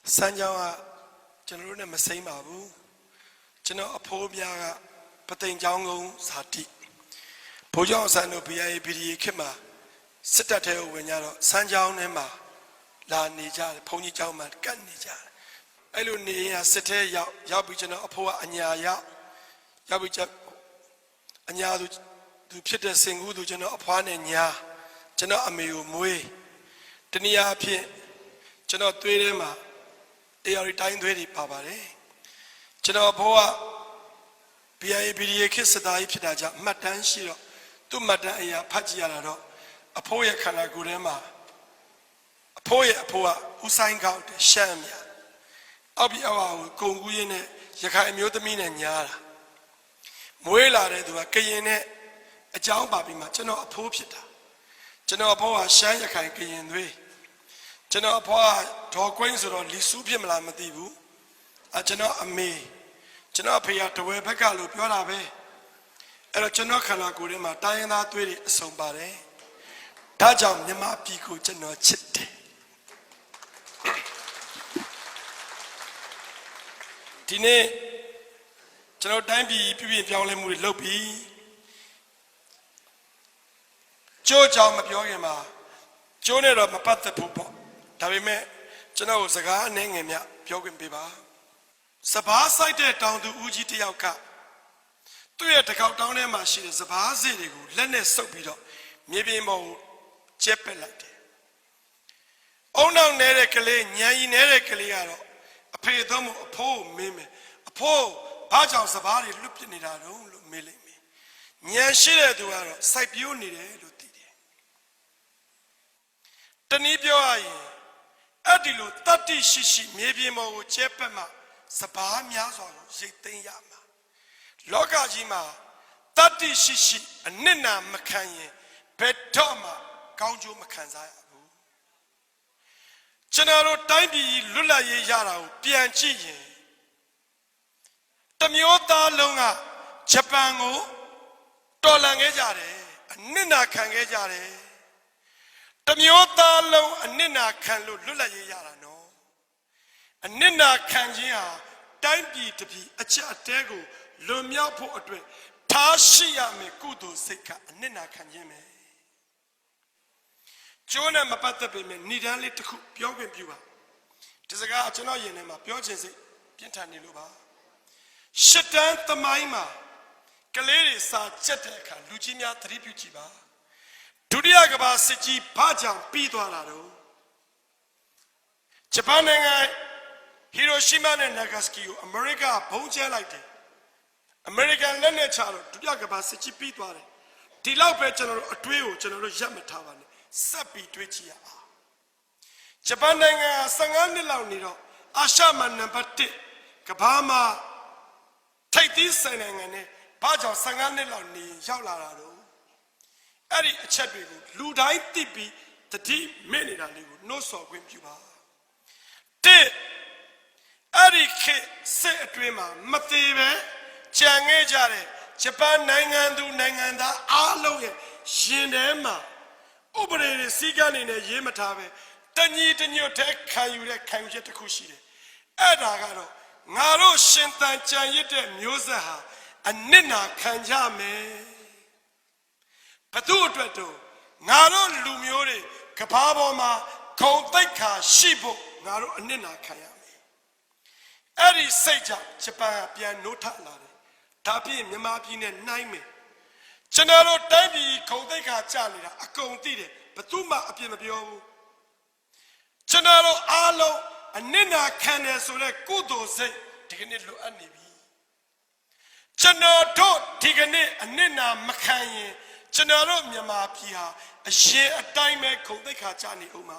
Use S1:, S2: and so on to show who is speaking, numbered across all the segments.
S1: Sanjawa General Masaimabu General Apobia Patain Jango Sati Pojo Sano Pia Pidi Kima Sitatel Wenaro Sanjao Nema La Nija Pony Jauman Gan Nija Elunia Sete Yabijana Apoa Anya Yabija Anya to Peter Singu to General Apan and Ya General Ameu Mue Tenia Pie General Tuema they are retiring to it, Papa. General Poa Pia Pidi Kiss the Ipidaja Matan Shiro to Madaya Pajiano a poya Kanagurema a poa Usain Gout Shamia Abi Awa Konguyene Yaka Mutamin and Yara Muela de Kayene a Jao Babima General Apopita General Poa Shayaka Kayen General Poa Talkways or Lisupium Lamadibu, a General Ame, General Pia to wear Pecalo, Yorabe, and a General Kanagurima, Diana Twitty, somebody, Tajam Nema Pico, General Chit. Tine General Dambi, Pibi, Pialam with Lopi, George Almapiogama, Jonah of Mapata Pupo. Tabime, General Zaga, Nangamia, Piogan Biba. Sabah cited down to Ujitiauka. 2 years ago, down there, machine, Sabah Zidigu, Lennes Sopido, maybe more Chepelate. Oh, now Nerekale, Nyai Nerekaliaro, a pay them a poor meme, a poor Pajan Sabari looking it out, milling me. Nyashire duaro, Sipuni, Lutide. Tanibio. Adilu 30 shishi maybe more chepema Sabah Miazo Yama Logajima 30 shishi and Nina Makanye Petoma Kaunju Makanzai General Timbi Lula Yara Pianchi Tamiota Longa Japango Tolangejare Nina Kangejare Tamiota low and Nina can lula yara no. And Nina can ya, time be to be a chatego, Lumia po a drink, Tashia me kudo seka, and Nina can yeme. Jonah Mapata Bime, Nidali to cook Piogan Bua. Tis a guy to know your name, Piogan Pintani Luba. Shatan the Maima, Galeri sa Cheteka, Lucinia Tribuchiba. Tudiagaba Siji Pajam Pidwalado Japan and Hiroshima and Nagasaki, America, Ponja like it. American Leonard Chalo, Tudiagaba Siji Pidwale, Tilape General Atweo, General Yamatavan, Sapi Twitchia. Japan and Sangani Launido, Ashaman number 10, Kabama, take this and Pajam Sangani Launi, Yalarado. Eri a chapigo, Ludai tipi, the deep minute no so when you are. Te Eri K. Say a dreamer, Mateve, Changejare, Japan Nangandu Nanganda, Aloe, Jinema, Ubere Sigan in a Yematave, Tanyi Tanyo Tek Kayure Kanjeta Kushide, Edagaro, Naro Shintan Chayete Musaha, and Nina Kanjame. Patuato, Naro Lumiore, Capaboma, Konteka, Shibo, Naro Nina Kayame. Eri Seja, Japan, Pian Nota Lade, Tapi, Yamapin and Naime. General Tabi, Konteka Chalida, a Contide, Patuma Apinabio. General Alo, and Nina Canes or a Kudo say, taking it to Anibi. General Dot, taking it, and Nina Makanye. General Yamapia, a share a time called the Kachani Uma.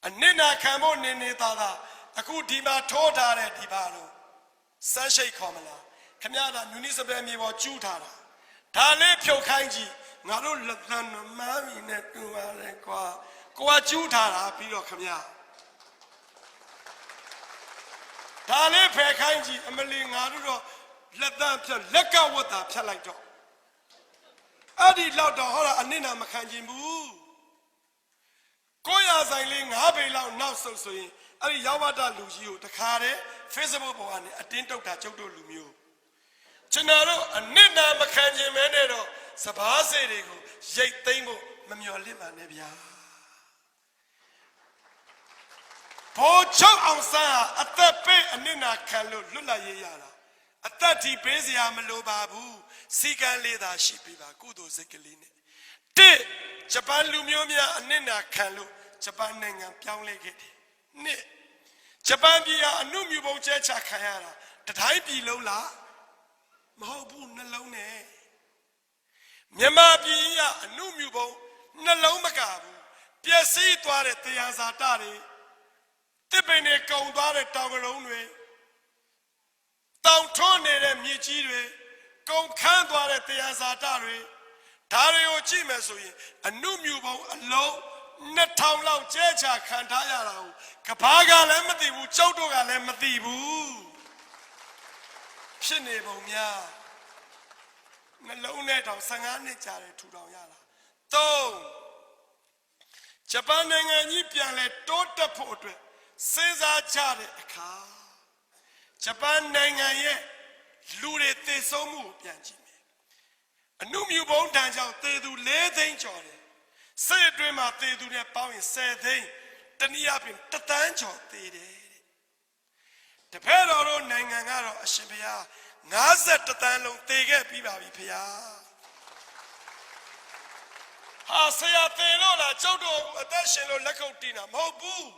S1: And Nina Camo Neneta, a good Dima Toda Dibaro, Sanshay Komala, Kamada, Munisabemi or Jutara, Tale Pio Kanji, Naru Latan, Mami Netua, Goa Jutara, Pio Kamia. Tale Pekanji, Emily Naru, let them let go with the Pelagdo. Adi Lauda Hora and Nina Makanjimu. ကိုရဆိုင်လေး9ပေလောက်နောက်ဆုတ်ဆိုရင်အဲ့ဒီရောက်ဝတ္တလူကြီးကိုတခါတည်း Facebook ပေါ်ကနေအတင်းတုတ်တာကျုပ်တို့လူမျိုးကျွန်တော်တို့အနစ်နာမခံခြင်းမဲနဲ့တော့စဘာစေတွေကိုရိတ်သိမ်းဖို့မမျှော်လင့်ပါနဲ့ဗျာဘောချုပ်အောင်ဆန်းအသက်ပေးအနစ်နာခံလို့လွတ်လပ်ရေးရတာအသက်ဒီပေးစရာမလိုပါဘူးစီကံလေးသာရှိပြီပါကုသိုလ်စိတ်ကလေးနဲ့တစ်ဂျပန်လူမျိုးများအနစ်နာခံလို့ဂျပန်နိုင်ငံပြောင်းလဲခဲ့တယ်နှစ်ဂျပန်ပြည်ဟာအနုမြူပုံကျဲချခံရတာတတိုင်းပြည်လုံးလားမဟုတ်ဘူးနှလုံးနဲ့မြန်မာပြည်ကအနုမြူပုံနှလုံးမကဘူးပျက်စီးသွားတဲ့တရားစာတတွေတစ်ပင်တွေကုံသွားတဲ့တောင်ကရုံးတွေတောင်ထွန်းနေတဲ့မြေကြီးတွေကုံခန်းသွားတဲ့တရားစာတတွေဒါတွေကိုကြည့်မယ်ဆိုရင်အနုမြူပုံအလုံး2000လောက်ကျဲချခံထားရတာကိုကဘာကလည်းမသိဘူးကျုပ်တို့ကလည်းမသိဘူးဖြစ်နေပုံများနှလုံးနဲ့တောင်15နှစ်ကြာတယ်ထူထောင်ရတာ3ဂျပန်နိုင်ငံကြီးပြန်လဲတိုးတက်ဖို့အတွက်စဉ်းစားကြတဲ့အခါဂျပန်နိုင်ငံရဲ့လူတွေသေဆုံးမှုကိုပြန်ကြည့်မယ်အနုမြူပုံတန်ကြောင့်သေသူ4သိန်းကျော်တယ်စစ်အတွင်းမှာသေသူနဲ့ပေါင်းရင်10သိန်းတနည်းအားဖြင့်1သန်းကျော်သေတယ်တပည့်တော်တို့နိုင်ငံကတော့အရှင်ဘုရား51သန်းလုံးသေခဲ့ပြီးပါပြီဘုရားဟာဆရာသေလို့လားကျုပ်တို့အသက်ရှင်လို့လက်ခုပ်တီးတာမဟုတ်ဘူး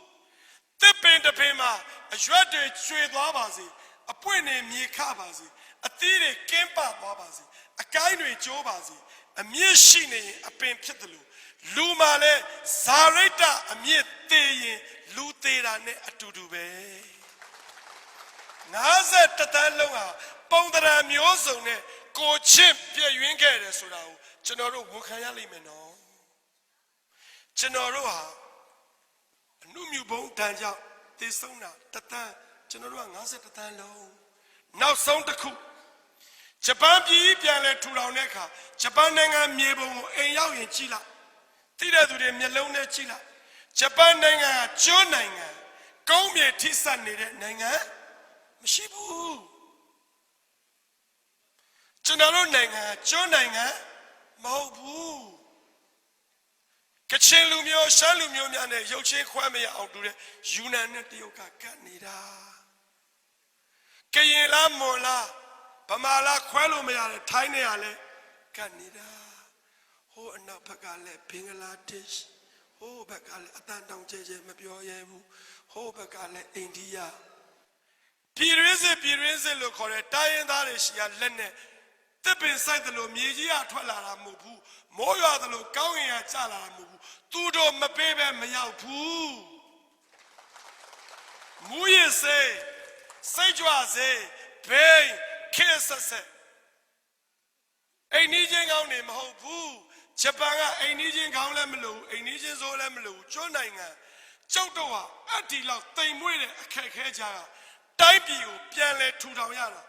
S1: တစ်ပင်တစ်ပင်မှာအရွက်တွေကျွေသွားပါစေအပွင့်တွေမြေခပါစေအသီးတွေကင်းပသွားပါစေအကိုင်းတွေကျိုးပါစေအမြင့်ရှိနေရင်အပင်ဖြစ်တယ်လို့လူမှလည်းဇာရိတ္တအမြင့်သေးရင်လူသေးတာနဲ့အတူတူပဲ51သန်းလုံးဟာပုံသဏ္ဍာန်မျိုးစုံနဲ့ကိုချစ်ပြည့်ရင်းခဲ့တယ်ဆိုတာကိုကျွန်တော်တို့ဝန်ခံရလိမ့်မယ်နော်ကျွန်တော်တို့ဟာအနုမြူဘုံတန်ကြောင့်သေဆုံးတာတသန်းကျွန်တော်တို့က51သန်းလုံးနောက်ဆုံးတစ်ခုဂျပန်ပြည်ပြန်လဲထူထောင်တဲ့အခါဂျပန်နိုင်ငံမြေပုံကိုအိမ်ရောက်ရင်ကြည့်လိုက်သိတဲ့သူတွေမျက်လုံးနဲ့ကြည့်လိုက်ဂျပန်နိုင်ငံကကျွန်းနိုင်ငံကုန်းမြေထိစပ်နေတဲ့နိုင်ငံမရှိဘူးကျွန်တော်တို့နိုင်ငံကျွန်းနိုင်ငံမဟုတ်ဘူးကချင်လူမျိုးရှမ်းလူမျိုးများနဲ့ရုပ်ချင်းခွဲမရအောင်တူတဲ့ယူနန်နဲ့တရုတ်ကကတ်နေတာကရင်လားမွန်လားဗမာလားခွဲလို့မရတယ်ထိုင်းနဲ့ကလည်းကတ်နေတာဟိုအနောက်ဘက်ကလည်းဘင်္ဂလားဒေ့ရှ်ဟိုဘက်ကလည်းအတန်တောင်ကျဲကျဲမပြောရဲဘူးဟိုဘက်ကလည်းအိန္ဒိယပြည်ရင်းစစ်လို့ခေါ်တဲ့တိုင်းရင်းသားတွေရှိရလက်နဲ့တစ်ပင်ဆိုင်တယ်လို့မြေကြီးကထွက်လာတာမဟုတ်ဘူးမိုးရွာတယ်လို့ကောင်းကင်ကကျလာတာမဟုတ်ဘူးသူတို့မပေးပဲမရောက်ဘူးမူရစေစိတ်ကြွစေဘိန်းခေဆက်ဆက်အိမ်နီးချင်းကောင်းနေမဟုတ်ဘူးဂျပန်ကအိမ်နီးချင်းကောင်းလည်းမလို့အိမ်နီးချင်းဆိုလည်းမလို့ကျွန်းနိုင်ငံကျုပ်တို့ဟာအတီလောက်တိမ်မွေးတဲ့အခက်ခဲကြတာတိုင်းပြည်ကိုပြန်လဲထူထောင်ရတာ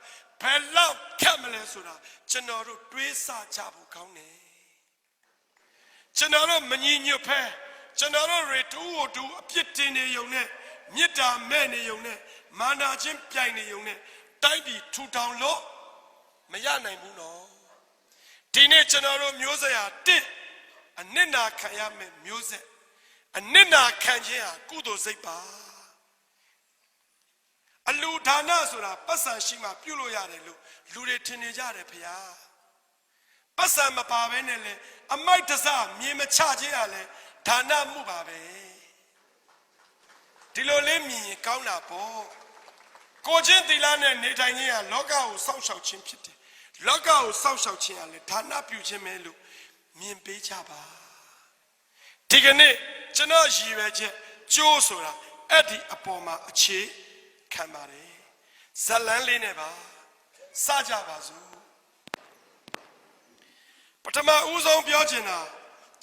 S1: ဘယ်လောက်ခက်မလဲဆိုတာကျွန်တော်တို့တွေးဆကြဖို့ကောင်းတယ်ကျွန်တော်တို့မညီညွတ်ဖဲကျွန်တော်တို့တွေတူအပြစ်တင်နေုံနဲ့မေတ္တာမဲ့နေုံနဲ့မာနာချင်းပြိုင်နေုံနဲ့တိုင်းပြည်ထူထောင်လို့မရနိုင်ဘူးနော်ဒီနေ့ကျွန်တော်တို့မျိုးဆက်ဟာတစ်အနစ်နာခံရမယ်မျိုးဆက်အနစ်နာခံခြင်းဟာကုသိုလ်စိတ်ပါအလူဒါနဆိုတာပတ်စံရှိမှပြုလို့ရတယ်လို့လူတွေထင်နေကြတယ်ဖေဟာပတ်စံမပါဘဲနဲ့လေအမိုက်တစမြေမချခြင်းဟာလေဒါနမှုပါပဲဒီလိုလေးမြင်ရင်ကောင်းတာပေါ့ကိုချင်းသီလနဲ့နေထိုင်ခြင်းဟာလောကကိုစောင့်ရှောက်ခြင်းဖြစ်တယ်လောကကိုစောင့်ရှောက်ခြင်းဟာလေဒါနပြုခြင်းပဲလို့မြင်ပေးကြပါဒီကနေ့ကျွန်တော်ရည်ပဲချက်ကျိုးဆိုတာအဲ့ဒီအပေါ်မှာအခြေခံပါတယ်ဇလန်းလေးနဲ့ပါစကြပါစို့ပထမဦးဆုံးပြောချင်တာ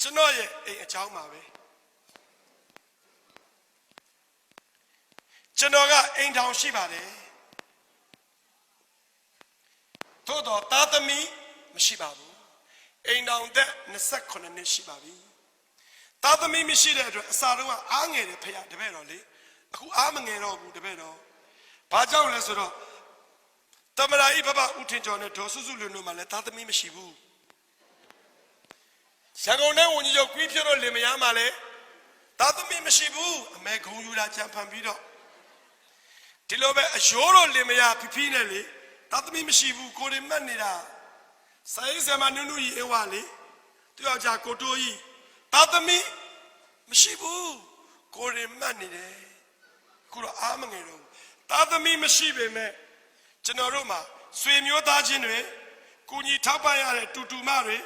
S1: ကျွန်တော်ရဲ့အိမ်အကြောင်းပါပဲကျွန်တော်ကအိမ်ထောင်ရှိပါတယ်သို့တော့သားသမီးမရှိပါဘူးအိမ်ထောင်သက်28နှစ်ရှိပါပြီ သားသမီးမရှိတဲ့အတွက်အစာတော့အားငယ်တယ်ဖေရတပည့်တော်လေအခုအားမငယ်တော့ဘူးတပည့်တော်ဘာကြောင့်လဲဆိုတော့တမရာဤဘဘဦးထင်ကျော်နဲ့ဒေါ်စုစုလွင်တို့မှလည်းသားသမီးမရှိဘူးရန်ကုန်တိုင်းဝန်ကြီးချုပ်ကွီးပြတော့လင်မယားမှလည်းသားသမီးမရှိဘူးအမေဂုံယူတာကြံဖန်ပြီးတော့ဒီလိုပဲအယိုးတော့လင်မယားဖိဖိနဲ့လေသားသမီးမရှိဘူးကိုရီမတ်နေတာဆိုင်ဆယ်မနုနုကြီးအဝလေသူယောက်ျားကိုတိုးကြီးသားသမီးမရှိဘူးကိုရီမတ်နေတယ်ခုတော့အားမငယ်တော့သားသမီးမရှိပေမဲ့ကျွန်တော်တို့မှာဆွေမျိုးသားချင်းတွေကိုညီထောက်ပံ့ရတဲ့တူတူမတွေ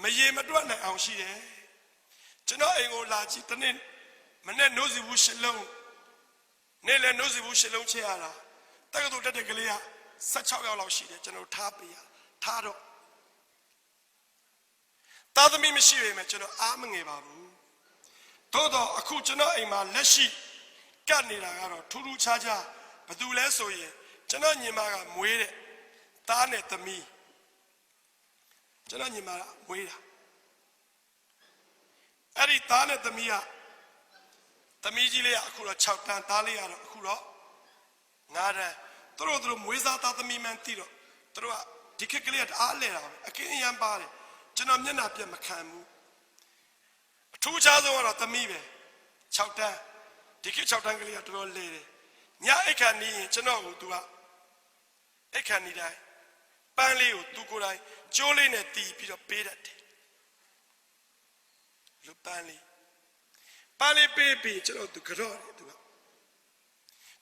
S1: မရေမတွက်နိုင်အောင်ရှိတယ်ကျွန်တော်အိမ်ကိုလာကြည့်တနေ့မနေ့နိုးစီဘူးရှစ်လုံးနေ့လည်းနိုးစီဘူးရှစ်လုံးချက်ရတာတက္ကသိုလ်တက်တဲ့ကလေးက16ယောက်လောက်ရှိတယ်ကျွန်တော်ထားပေးရထားတော့သားသမီးမရှိပေမဲ့ကျွန်တော်အားမငယ်ပါဘူးသို့တော့အခုကျွန်တော်အိမ်မှာလက်ရှိကတ်နေတာကတော့ထူးထူးခြားခြားဘာလို့လဲဆိုရင်ကျွန်တော်ညီမကမွေးတဲ့သားနဲ့သမီးကျွန်တော်ညီမကမွေးတာအဲ့ဒီသားနဲ့သမီးကသမီးကြီးလေးကအခုတော့6တန်းသားလေးကတော့အခုတော့9တန်းသူတို့မွေးစားသားသမီးမှန်းသိတော့သူတို့ကဒီခေတ်ကလေးကအားလဲတာပဲအကင်းအယံပါတယ်ကျွန်တော်မျက်နှာပြတ်မခံဘူးအထူးခြားဆုံးကတော့သမီးပဲ6တန်းဒီခေတ်6တန်းကလေးကတော်တော်လဲတယ်ညအိတ်ခါနေရင်ကျွန်တော်ကိုသူကအိတ်ခါနေတိုင်းပန်းလေးကိုသူကိုယ်တိုင်ကျိုးလေးနဲ့တီးပြီးတော့ပေးတတ်တယ်လူပန်းလေးပေးပြီးကျွန်တော်သူကြော့တယ်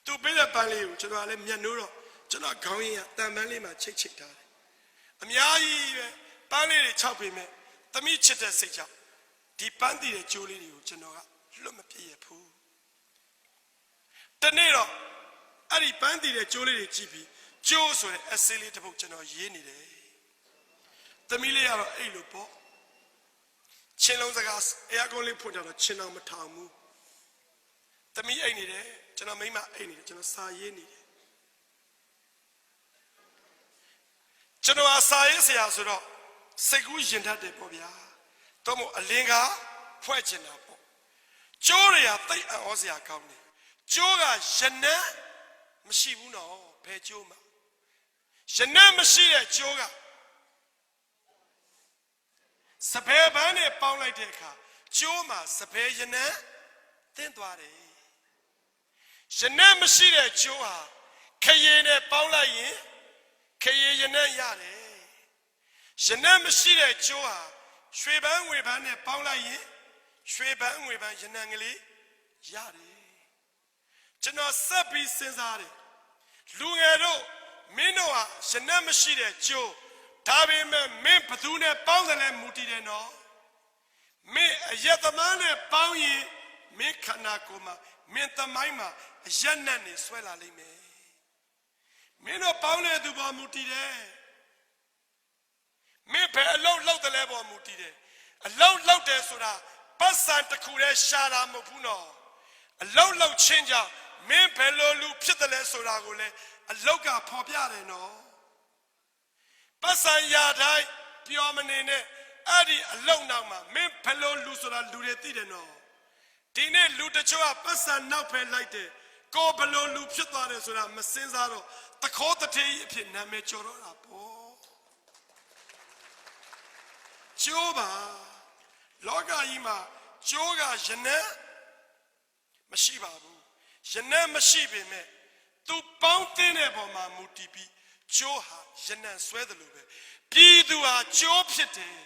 S1: သူပေးတဲ့ပန်းလေးကိုကျွန်တော်လည်းမျက်နှိုးတော့ကျွန်တော်ခေါင်းရင်းကတန်ပန်းလေးမှာချိတ်ထားတယ်အများကြီးပဲပန်းလေးတွေခြောက်ပေမဲ့သမီးချစ်တဲ့စိတ်ကြောင့်ဒီပန်းတည်တဲ့ကျိုးလေးတွေကိုကျွန်တော်ကလွတ်မပြည့်ရဘူးတနေ့တော့အဲ့ဒီပန်းတည်တဲ့ကျိုးလေးတွေကြည့်ပြီးကျိုးဆိုတဲ့အစလေးတစ်ပုတ်ကျွန်တော်ရေးနေတယ်သမီးလေးကတော့အဲ့လိုပေါ့ချင်းလုံးစကားအဲအကုန်းလေးဖွင့်တော့ချင်းအောင်မထောင်ဘူးသမီးအိတ်နေတယ်ကျွန်တော်မိမအိတ်နေတယ်ကျွန်တော်စာရေးနေတယ်ကျွန်တော်စာရေးဆရာဆိုတော့စိတ်ကူးရင်တတ်တယ်ပေါ့ဗျာတော့မို့အလင်းကဖွဲ့ချင်တာပေါ့ကျိုးတွေကတိတ်အံ့ဩစရာကောင်းတယ်ကျိုးကရနံ့မရှိဘူးနော်ဘယ်ကျိုးမှာရနံ့မရှိတဲ့ကျိုးကစပယ်ပန်းနဲ့ပေါင်းလိုက်တဲ့အခါကျိုးမှာစပယ်ရနံ့တင်းသွားတယ်ရနံ့မရှိတဲ့ကျိုးဟာခရီးနဲ့ပေါင်းလိုက်ရင်ခရီးရနံ့ရတယ်ရနံ့မရှိတဲ့ကျိုးဟာရွှေပန်းငွေပန်းနဲ့ပေါင်းလိုက်ရင်ရွှေပန်းငွေပန်းရနံ့ကလေးရတယ်ကျွန်တော်ဆက်ပြီးစဉ်းစားတယ်လူငယ်တို့မင်းတို့ဟာရနံ့မရှိတဲ့ကျိုးဒါပေမဲ့မင်းဘသူနဲ့ပေါင်းတယ်လဲမူတည်တယ်နော်မင်းအယက်သမားနဲ့ပေါင်းရင်မင်းခန္ဓာကိုယ်မှာမင်းသမိုင်းမှာအယက်နဲ့နေဆွဲလာလိမ့်မယ်မင်းတို့ပေါင်းတဲ့သူပေါ်မူတည်တယ်မင်းဘယ်အလုံးလောက်တယ်လဲပေါ်မူတည်တယ်အလုံးလောက်တယ်ဆိုတာပတ်စံတစ်ခုတည်းရှာတာမဟုတ်ဘူးနော်အလုံးလောက်ချင်းကြောင့်မင်းဘယ်လိုလူဖြစ်တယ်လဲဆိုတာကိုလည်းအလောက်ကဖော်ပြတယ်နော်ပတ်စံရတိုင်းပြောမနေနဲ့အဲ့ဒီအလုံနောက်မှာမင်းဘယ်လိုလူဆိုတာလူတွေသိတယ်နော်ဒီနေ့လူတချို့ကပတ်စံနောက်ဖယ်လိုက်တယ်ကိုဘယ်လိုလူဖြစ်သွားတယ်ဆိုတာမစင်စားတော့တခိုးတထေးအဖြစ်နာမည်ကျော်တော့တာပေါ့ကျိုးပါလောကကြီးမှာကျိုးကရနံ့မရှိပါဘူးရနံ့မရှိပေမဲ့သူပေါင်းတင်းတဲ့ပုံမှာမူတည်ပြီးကျိုးဟာရနံ့ဆွဲတယ်လို့ပဲပြည်သူဟာကျိုးဖြစ်တယ်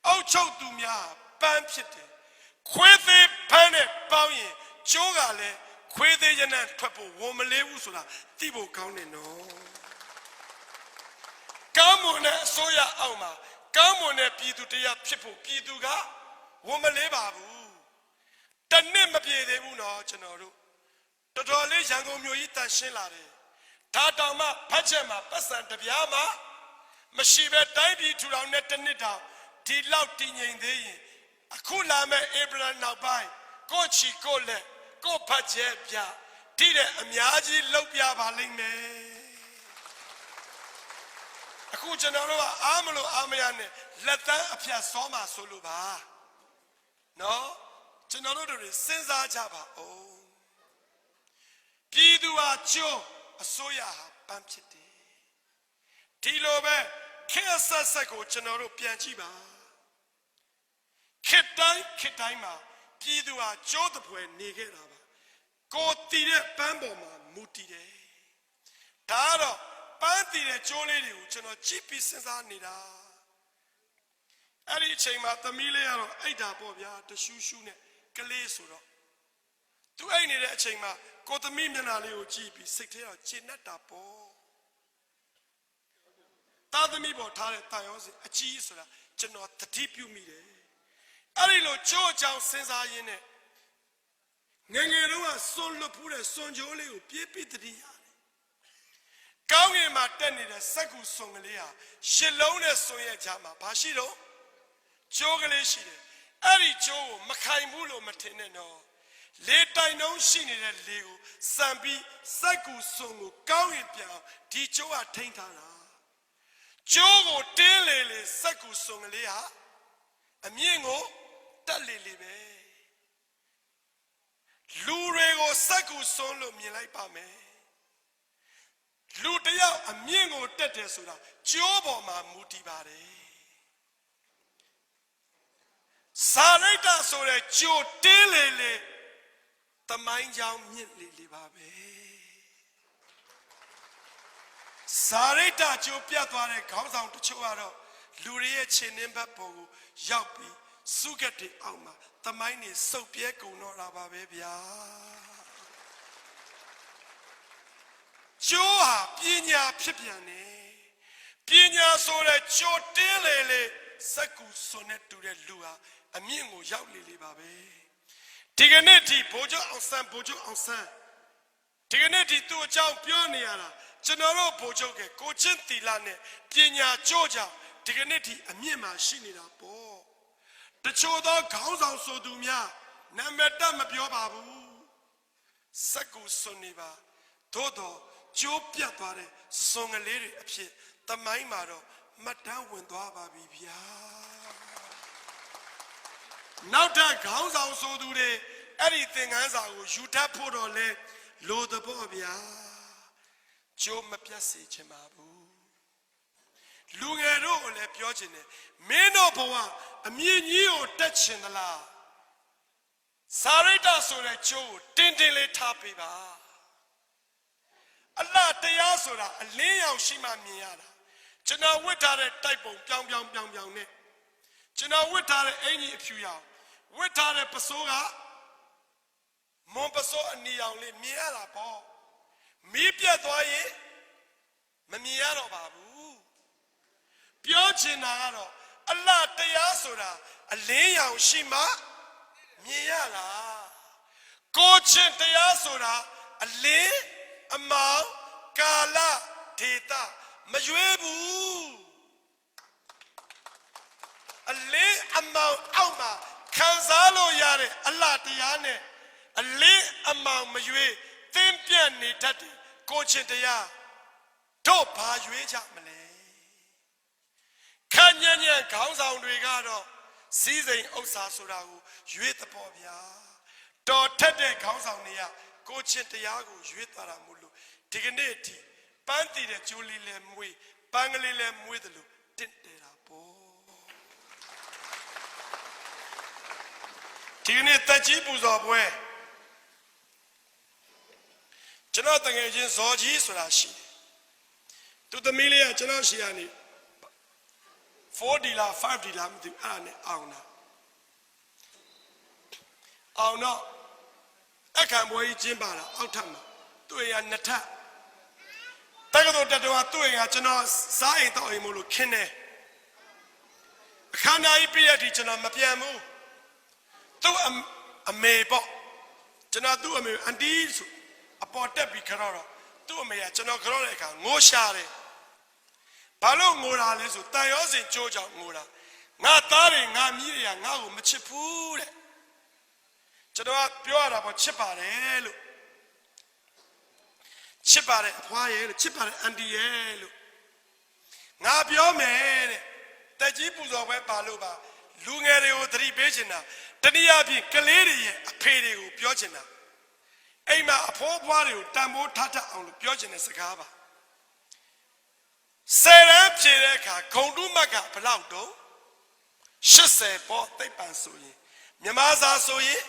S1: အောက်ချုပ်သူများပန်းဖြစ်တယ်ခွေးသေးဖမ်းနဲ့ပေါင်းရင်ကျိုးကလည်းခွေးသေးရနံ့ထွက်ဖို့ဝန်မလေးဘူးဆိုတာသိဖို့ကောင်းတယ်နော်ကောင်းမွန်တဲ့အစိုးရအောက်မှာကောင်းမွန်တဲ့ပြည်သူတရားဖြစ်ဖို့ပြည်သူကဝန်မလေးပါဘူးတနစ်မပြေသေးဘူးနော်ကျွန်တော်တို့တော်တော်လေးရန်ကုန်မြို့ကြီးတန်ရှင်းလာတယ်ဒါတောင်မှဖတ်ချက်မှာပတ်စံတပြားမှာမရှိပဲတိုင်းပြည်ထူထောင်တဲ့တနစ်တောင်ဒီလောက်တည်ငြိမ်သေးရင်အခုလာမဲ့ဧပြီနောက်ပိုင်းကိုချီကိုလက်ကိုဖတ်ချက်ပြဒီတဲ့အများကြီးလောက်ပြပါလိမ့်မယ်အခုကျွန်တော်တို့ကအားမလို့အားမရနဲ့လက်သန်းအဖြတ်စောမှာဆိုလို့ပါနော် ကျွန်တော်တို့တွေစဉ်းစားကြပါဦးပြည်သူဟာကျိုးအစိုးရဟာပန်းဖြစ်တယ်ဒီလိုပဲခေတ်ဆက်ဆက်ကိုကျွန်တော်တို့ပြန်ကြည့်ပါခေတ်တိုင်းမှာပြည်သူဟာကျိုးတပွဲနေခဲ့တာပါကိုတည်တဲ့ပန်းပေါ်မှာမူတည်တယ်ဒါတော့ပန်းတည်တဲ့ကျိုးလေးတွေကိုကျွန်တော်ကြည့်ပြီးစဉ်းစားနေတာအဲ့ဒီအချိန်မှာသမီးလေးကတော့အိတ်တာပေါ့ဗျာတရှူးရှူးနဲ့ကလေးဆိုတော့သူအိတ်နေတဲ့အချိန်မှာကိုသမီးမျက်နှာလေးကိုကြည့်ပြီးစိတ်ထဲတော့ကျေနပ်တာပေါ့သားသမီးပေါ်ထားတဲ့တာယောစင်အကြီးဆိုတာကျွန်တော်သတိပြုမိတယ်အဲ့ဒီလိုကြိုးကြောင်စဉ်းစားရင်းနဲ့ငယ်ငယ်တော့စွန်လွတ်ဖူးတဲ့စွန်ကြိုးလေးကိုပြေးပြီးတတိရတယ်ကောင်းကင်မှာတက်နေတဲ့စက္ကူစွန်ကလေးဟာရှစ်လုံးနဲ့စွန်ရဲ့ကြားမှာဘာရှိတော့ကျိုးကလေးရှိတယ်အဲ့ဒီကျိုးကိုမခိုင်ဘူးလို့မထင်နဲ့တော့လေတိုင်နှုံးရှိနေတဲ့လေကိုစံပြီးစက္ကူစွန်ကိုကောင်းကင်ပြောင်းဒီကျိုးကထိန်းထားတာကျိုးကိုတင်းလေလေစက္ကူစွန်ကလေးဟာအမြင့်ကိုတက်လေလေပဲလူတွေကိုစက္ကူစွန်လို့မြင်လိုက်ပါမယ်လူတယောက်အမြင့်ကိုတက်တယ်ဆိုတာကျိုးပေါ်မှာမူတည်ပါတယ်စာရိတ္တဆိုတဲ့ကြိုတင်းလေလေတမိုင်းကြောင်မြင့်လေလေပါပဲစာရိတ္တကြိုပြတ်သွားတဲ့ခေါင်းဆောင်တချို့ကတော့လူတွေရဲ့ခြေနှင်းဘက်ပေါ်ကိုရောက်ပြီးစုကတ်တွေအောက်မှာတမိုင်းတွေစုပ်ပြဲကုန်တော့တာပါပဲဗျာကျိုးဟာပညာဖြစ်ပြန်တယ်ပညာဆိုတဲ့ကြိုတင်းလေလေစက္ကူစွန်နဲ့တူတဲ့လူဟာအမြင့်ကိုရောက်လေလေပါပဲဒီကနေ့ဒီဘိုးချုပ်အောင်ဆန်းဒီကနေ့ဒီသူ့အကြောင်းပြောနေရတာကျွန်တော်တို့ဘိုးချုပ်ကကိုချင်းတီလာနဲ့ပညာကြိုးကြောင့်ဒီကနေ့ဒီအမြင့်မှာရှိနေတာပေါ့တချို့သောခေါင်းဆောင်ဆိုသူများနာမည်တက်မပြောပါဘူးစက္ကူစွန်နေပါသို့တော့ကျိုးပြတ်သွားတဲ့စွန်ကလေးတွေအဖြစ်သမိုင်းမှာတော့မှတ်တမ်းဝင်သွားပါပြီဗျာနောက်ထပ်ခေါင်းဆောင်ဆိုသူတွေအဲ့ဒီသင်ခန်းစာကိုယူတတ်ဖို့တော့လဲလိုသဘောဗျာကျိုးမပြတ်စေချင်ပါဘူးလူငယ်တို့ကိုလည်းပြောချင်တယ်မင်းတို့ဘဝအမြင့်ကြီးကိုတက်ချင်သလားစာရိတ္တဆိုတဲ့ကျိုးကိုတင်းတင်းလေးထားပေးပါအလှတရားဆိုတာအလင်းရောင်ရှိမှမြင်ရတာကျွန်တော်ဝတ်ထားတဲ့တိုက်ပုံပြောင်းနဲ့ကျွန်တော်ဝတ်ထားတဲ့အင်ကြီးအဖြူရောင်ဝတ်ထားတဲ့ပစိုးကမွန်ပစိုးအနီရောင်လေးမြင်ရတာပေါ့မီးပြတ်သွားရင်မမြင်ရတော့ပါဘူးပြောချင်တာကတော့အလှတရားဆိုတာအလင်းရောင်ရှိမှမြင်ရလားကိုချင်းတရားဆိုတာအလင်းအမောင်ကာလဒေတာမရွေးဘူးအလင်းအမောင်အောက်မှာခံစားလို့ရတဲ့အလှတရားနဲ့အလင်းအမောင်မရွေးသင်ပြတ်နေတတ်တယ်ကိုချင်းတရားတို့ဘာရွေးကြမလဲခန့်ညံ့ခေါင်းဆောင်တွေကတော့စီးစိမ်ဥစ္စာဆိုတာကိုရွေးသဘောဗျာတော်ထက်တဲ့ခေါင်းဆောင်တွေကကိုချင်းတရားကိုရွေးသွားတာမို့လို့ဒီကနေ့ဒီပန်းတည်တဲ့ကျိုးလေးလည်းမွေးပန်းကလေးလည်းမွေးတယ်လို့တင့်တယ်တာပေါ့ဒီကနေ့တက်ကြီးပူဇော်ပွဲကျွန်တော်တကယ်ချင်းဇော်ကြီးဆိုတာရှိတယ်သူသမီးလေးကကျွန်တော်ရှိရနေ 4D လား 5D လားမသိဘူးအဲ့ဒါနဲ့အောင်တာအောင်တော့အခမ်းပွဲကြီးကျင်းပါတာအောက်ထပ်မှာသူ့အိမ်ကနှစ်ထပ်တက္ကသိုလ်တက်တော့သူ့အိမ်ကကျွန်တော်စားအိမ်တောက်အိမ်မို့လို့ခင်းတယ်အခမ်းအနားကြီးပြည့်တဲ့ဒီကျွန်တော်မပြန်ဘူးသူ့အမေပေါ့ကျွန်တော်သူ့အမေအန်တီဆိုအပေါ်တက်ပြီးခရောတော့သူ့အမေကကျွန်တော်ခရောတဲ့အခါငိုးရှာတယ်ဘာလို့ငိုတာလဲဆိုတန်ရောစင်ကြိုးကြောင့်ငိုတာငါသားတွေငါမြည်တွေကငါ့ကိုမချစ်ဘူးတဲ့ကျွန်တော်ကပြောရတာပေါ့ချစ်ပါတယ်လို့ချစ်ပါတယ်အဖွားရဲ့လို့ချစ်ပါတယ်အန်တီရဲ့လို့ငါပြောမယ်တဲ့တက်ကြီးပူဇော်ပွဲပါလို့ပါ လူငယ်တွေကိုသတိပေးချင်တာတနည်းအားဖြင့်ကလေးတွေရဲ့အဖေတွေကိုပြောချင်တာအိမ်မှာအဖိုးဘွားတွေကိုတန်ဖိုးထားတတ်အောင်လို့ပြောချင်တဲ့စကားပါဆယ်ရန်ဖြေတဲ့အခါဂုံတုမတ်ကဘယ်လောက်တော့80ပေါ့သိပ္ပံဆိုရင်မြန်မာစာဆိုရင်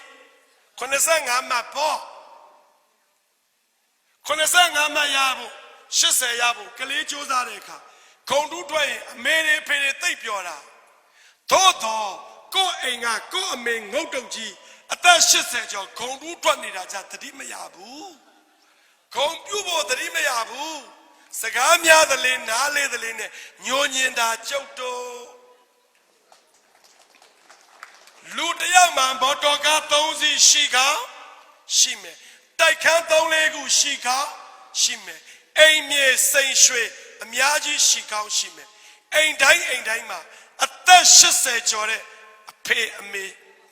S1: 85မှတ်ပေါ့85မှတ်ရဖို့80ရဖို့ကလေးစူးစမ်းတဲ့အခါဂုံတုထွက်ရင်အမေတွေဖေတွေသိပ်ပြောတာသို့တော့ကိုယ့်အိမ်ကကိုယ့်အမေငုတ်တုတ်ကြီးအသက်80ကျော်ဂုံတုထွက်နေတာကြသတိမရဘူးဂုံပြုတ်ဖို့သတိမရဘူးစကားများသလေးနားလေးသလေးနဲ့ညှိုညင်တာကြုတ်တော့လူတယောက်မှမော်တော်ကား3စီးရှိကောင်းရှိမယ်တိုက်ခန်း3-4ခုရှိကောင်းရှိမယ်အိမ်မြေစိန်ရွှေအများကြီးရှိကောင်းရှိမယ်အိမ်တိုင်းမှာအသက်80ကျော်တဲ့အဖေအမေ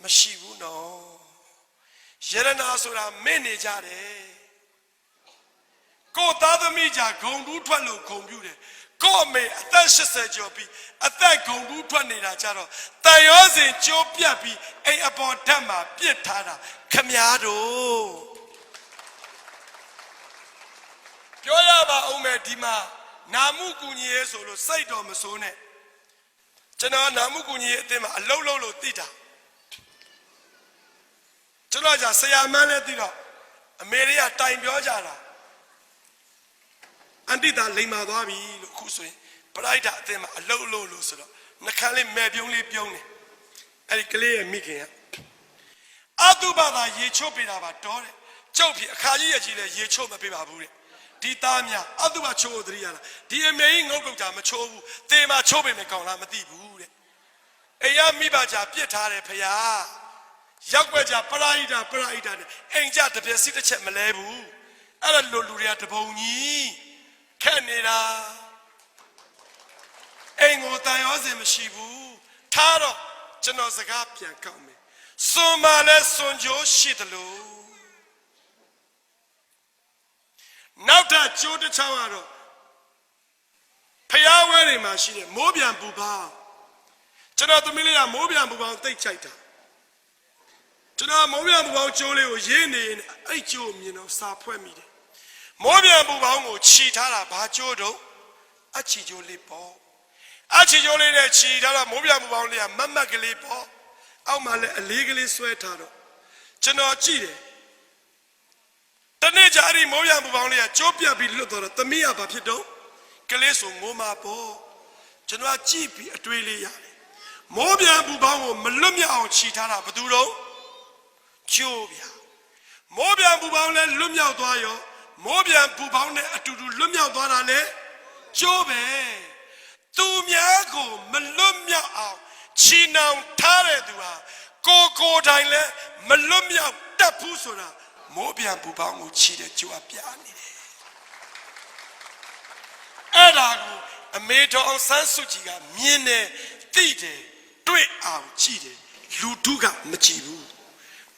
S1: မရှိဘူးနော်ယရနာဆိုတာမင်းနေကြတယ်ကိုသားသမီးကြဂုံတူးထွက်လို့ဂုံပြူတယ်ကိုအမေအသက်80ကျော်ပြီးအသက်ဂုံတူးထွက်နေတာကြတော့တန်ရောစင်ကျိုးပြတ်ပြီးအိမ်အပေါ်ဓာတ်မှာပြစ်ထားတာခမည်းတော်ပြောရပါအောင်မယ်ဒီမှာနာမှုကူညီရေးဆိုလို့စိတ်တော်မစိုးနဲ့ကျွန်တော်နာမှုကူညီရေးအတင်းမှာအလုံးလုံးလို့သိတာကျွန်တော်じゃဆရာမန်းလည်းသိတော့အမေရိကတိုင်ပြောကြတာအန်တီတာလိမ်မာသွားပြီလို့အခုဆိုရင်ပရိုက်တာအတင်းမှာအလုံးလုံးလို့ဆိုတော့နှခမ်းလေးမဲ့ပြုံးလေးပြုံးနေအဲ့ဒီကလေးရဲ့မိခင်ကအတုပသာရေချိုးပေးတာပါတော်တယ်ကျုပ်ဖြစ်အခါကြီးရဲ့ကြီးလဲရေချိုးမပေးပါဘူးတဲ့ဒီသားများအတုပချိုးသတိရလားဒီအမေကြီးငုတ်ကုတ်တာမချိုးဘူးတေမှာချိုးပေးမယ်ကောင်းလားမသိဘူးတဲ့အိမ်ရမိဘကြပြစ်ထားတယ်ဖယားရောက်ွက်ကြပရာဟိတာနဲ့အိမ်ကြတပြက်စီတစ်ချက်မလဲဘူးအဲ့ဒါလူတွေကတပုံကြီးခက်နေတာအိမ်ကိုတန်ရောစင်မရှိဘူးထားတော့ကျွန်တော်စကားပြန်ကောက်မယ်စွန်မာလဲစွန်ကြိုးရှိတယ်လို့နောက်ထပ်ကျိုးတစ်ချောင်းကတော့ဖျားဝဲတွေမှာရှိတဲ့မိုးပြန်ပူပေါင်းကျွန်တော်သမီးလေးကမိုးပြန်ပူပေါင်းသိတ်ချိုက်တာကျွန်တော်မိုးပြန်ပူပေါင်းကျိုးလေးကိုရေးနေအဲ့ကျိုးမြင်တော့စာဖွဲ့မိတယ်မိုးပြန်ပူပေါင်းကိုခြီထားတာဘာကျိုးတော့အချီကျိုးလေးပေါ့အချီကျိုးလေးနဲ့ခြီထားတော့မိုးပြန်ပူပေါင်းလေးကမတ်မတ်ကလေးပေါ့အောက်မှာလည်းအလေးကလေးဆွဲထားတော့ကျွန်တော်ကြည့်တယ်တနေ့ကျအဲ့ဒီမိုးပြန်ပူပေါင်းလေးကကျိုးပြတ်ပြီးလွတ်တော့သမီးကဘာဖြစ်တော့ကလေးဆိုငိုမှာပေါ့ကျွန်တော်ကြည့်ပြီးအတွေးလေးရတယ်မိုးပြန်ပူပေါင်းကိုမလွတ်မြောက်အောင်ခြီထားတာဘယ်သူတော့ကျိုးဗျာမိုးပြန်ပူပေါင်းလည်းလွတ်မြောက်သွားရောမိုးပြန်ပူပေါင်းနဲ့အတူတူလွတ်မြောက်သွားတာလေကျိုးပဲသူများကိုမလွတ်မြောက်အောင်ခြီနှောင်ထားတဲ့သူဟာကိုတိုင်လည်းမလွတ်မြောက်တတ်ဘူးဆိုတာမိုးပြန်ပူပေါင်းကိုခြီတဲ့ကျိုးအပြာနေတယ်အဲ့ဒါကိုအမေတော်အောင်ဆန်းစုကြည်ကမြင်တယ်သိတယ်တွေ့အောင်ကြည့်တယ်လူတို့ကမကြည့်ဘူး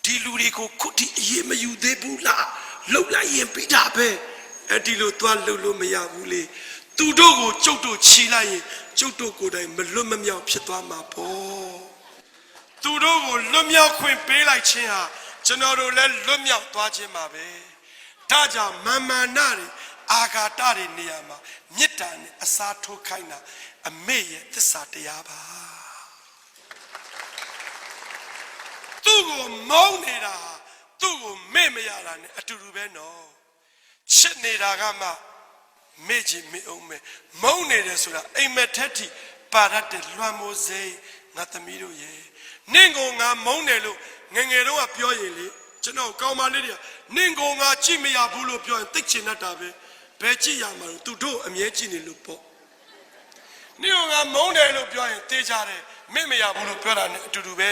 S1: ဒီလူတွေကိုခုထိအရေးမယူသေးဘူးလားလှုပ်လိုက်ရင်ပြီးတာပဲအဲ့ဒီလိုသွားလှုပ်လို့မရဘူးလေသူတို့ကိုကျုပ်တို့ခြီလိုက်ရင်ကျုပ်တို့ကိုယ်တိုင်မလွတ်မမြောက်ဖြစ်သွားမှာပေါ့သူတို့ကိုလွတ်မြောက်ခွင့်ပေးလိုက်ခြင်းဟာကျွန်တော်တို့လည်းလွတ်မြောက်သွားခြင်းပါပဲဒါကြောင့်မာမာနတွေအာဃာတတွေနေရာမှာမေတ္တာနဲ့အစားထိုးခိုင်းတာအမေရဲ့သစ္စာတရားပါသူ့ကိုမုန်းနေတာသူ့ကိုမေ့မရတာနဲ့အတူတူပဲနော်ချစ်နေတာကမှမေ့ချင်မေ့အောင်မယ်မုန်းနေတယ်ဆိုတာအိမ်မက်ထက်ထိပါရတဲ့လွှမ်းမိုးစိတ်ငါသမီးတို့ရဲ့နင့်ကိုငါမုန်းတယ်လို့ငငယ်တော့ကပြောရင်လေကျွန်တော်ကောင်းမလေးတွေကနင့်ကိုငါကြည့်မရဘူးလို့ပြောရင်သိချင်တတ်တာပဲဘယ်ကြည့်ရမှာလို့သူတို့အမြဲကြည့်နေလို့ပေါ့နင့်ကိုငါမုန်းတယ်လို့ပြောရင်သိကြတယ်မေ့မရဘူးလို့ပြောတာနဲ့အတူတူပဲ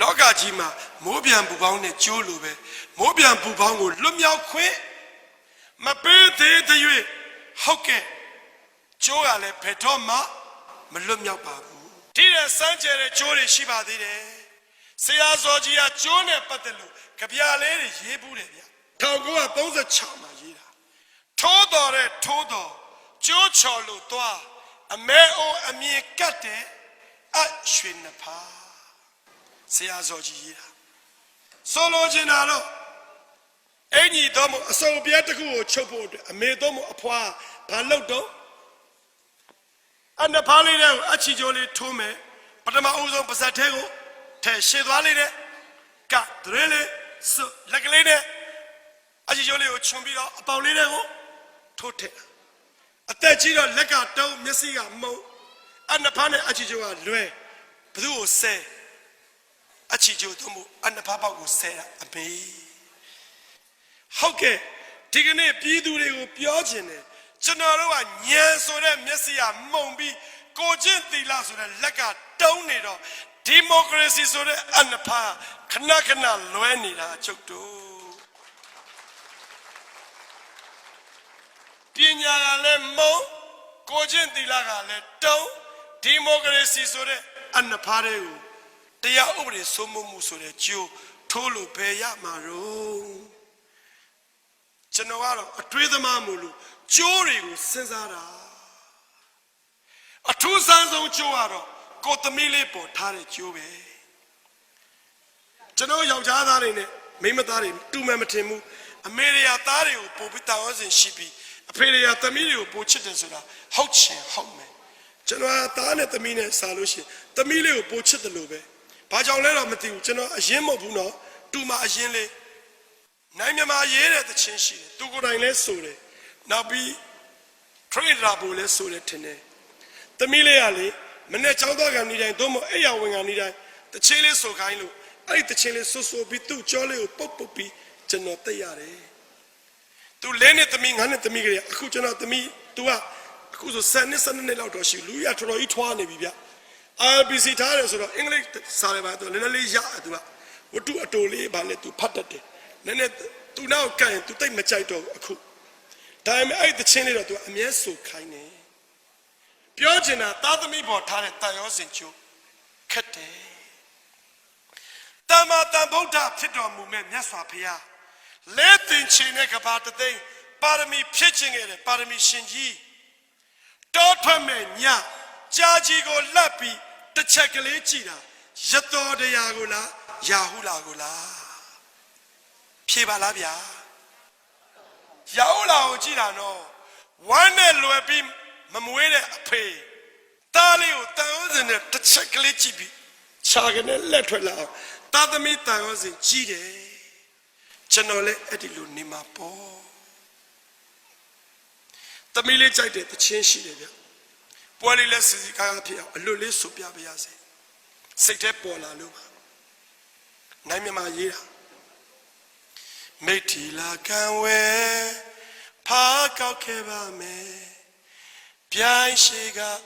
S1: လောကကြီးမှာမိုးပြန်ပူပေါင်းနဲ့ကျိုးလိုပဲမိုးပြန်ပူပေါင်းကိုလွတ်မြောက်ခွင့်မပေးသေးတဲ့၍ဟုတ်ကဲ့ကျိုးကလည်းဘယ်တော့မှမလွတ်မြောက်ပါဘူးဒီတဲ့စမ်းကြဲတဲ့ကျိုးတွေရှိပါသေးတယ်ဆရာစောကြီးကကျိုးနဲ့ပတ်သက်လို့ကြပြလေးတွေရေးဘူးတယ်ဗျ1936မှာရေးတာထိုးတော်ကျိုးချော်လို့သွားအမဲအိုးအမြင်ကတ်တယ် Ashwinapa Siazoji Solo Genaro Any domo a so beatico chopo a me domo a poa palodo and the palino achijoli tome but my ozo pasatego te shedwalide got really so like a lady achijoli or chumbio a paulino tote a tachiro lega do messiga mo and the pane achijoa lue blue say achijo domo and the papa will say a me how can taking a pidu piogene General Yan so that Messia Mombi Cogent last with a lega down it all democracy so that and the pa Kanakana Luenida Chokto Pina Lemo Cogent laga let down democracy so that and the party they are over the Somo so that you Tolo Peya Maro General a tree the Mamulu Jury Senzara a 2 sons of Joaro got the Milipo Tare Jube General Yajada in it, Mimatari, 2 Mamatimu, a Maria Tario, Popitawas and Shippy, a Peria Tamilio, Pochitensura, Houchin, Home. General Tane Tamina Salushi, Tamilio Pochitalobe, Pajalera Matiu, General Ajimo Buno, Tuma Ajinle, Naima Yere the Chinshi, Tugo Sore. Now be trained Rabule Soletine. The Miliali, Manechaldog and Domo Aya wing and the Chile so kind of I the Chile so be too jolly or popopi, Janotayare. To lend it to me, Hanet the Migra, Kujanat to me, to a Kuzo Sanis and Nelautoshi, Luya to Roitwane Vivia. I'll be Zitaris or English Salivato, Lenalia, what do a tole ballet to patate. Nenet to now kind to take Machaito a cook. Time I the chain to a meso kind. Piogena, Tadami bought Tayos in you. Kate Tama Tambota Pito movement, Yaswapia. Let the chain about the thing, Parami pitching it, Parami Shinji. Don't men, ya, Jaji go lappy, the Chakalichida, Yato de Yagula, Yahula Gula. Pibalabia. Yaula Ojirano, one Luebi Mamuere a pay. Talio 1,000 the Chakalichibi, Chagan letter lao, Tadami 1,000 Chide, Chanole Edilu Nimapo. The military did the change. Poly less Carapia, a lule supiabiase. Sete Pola Luma. Naima Yira. Metila canwe, Paka Keva me, Pian Shiga,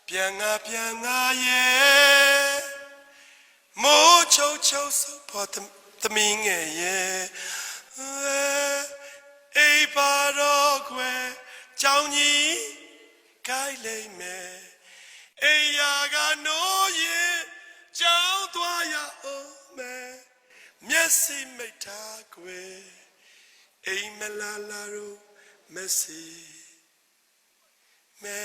S1: Pianga Pianga ye, Mocho Choso Potam the Ming ye, A Paroque, Johnny, Kaile me, A Yaga no ye, Jow Dwaya o me. Messi metagwe, a melalaro, Messi me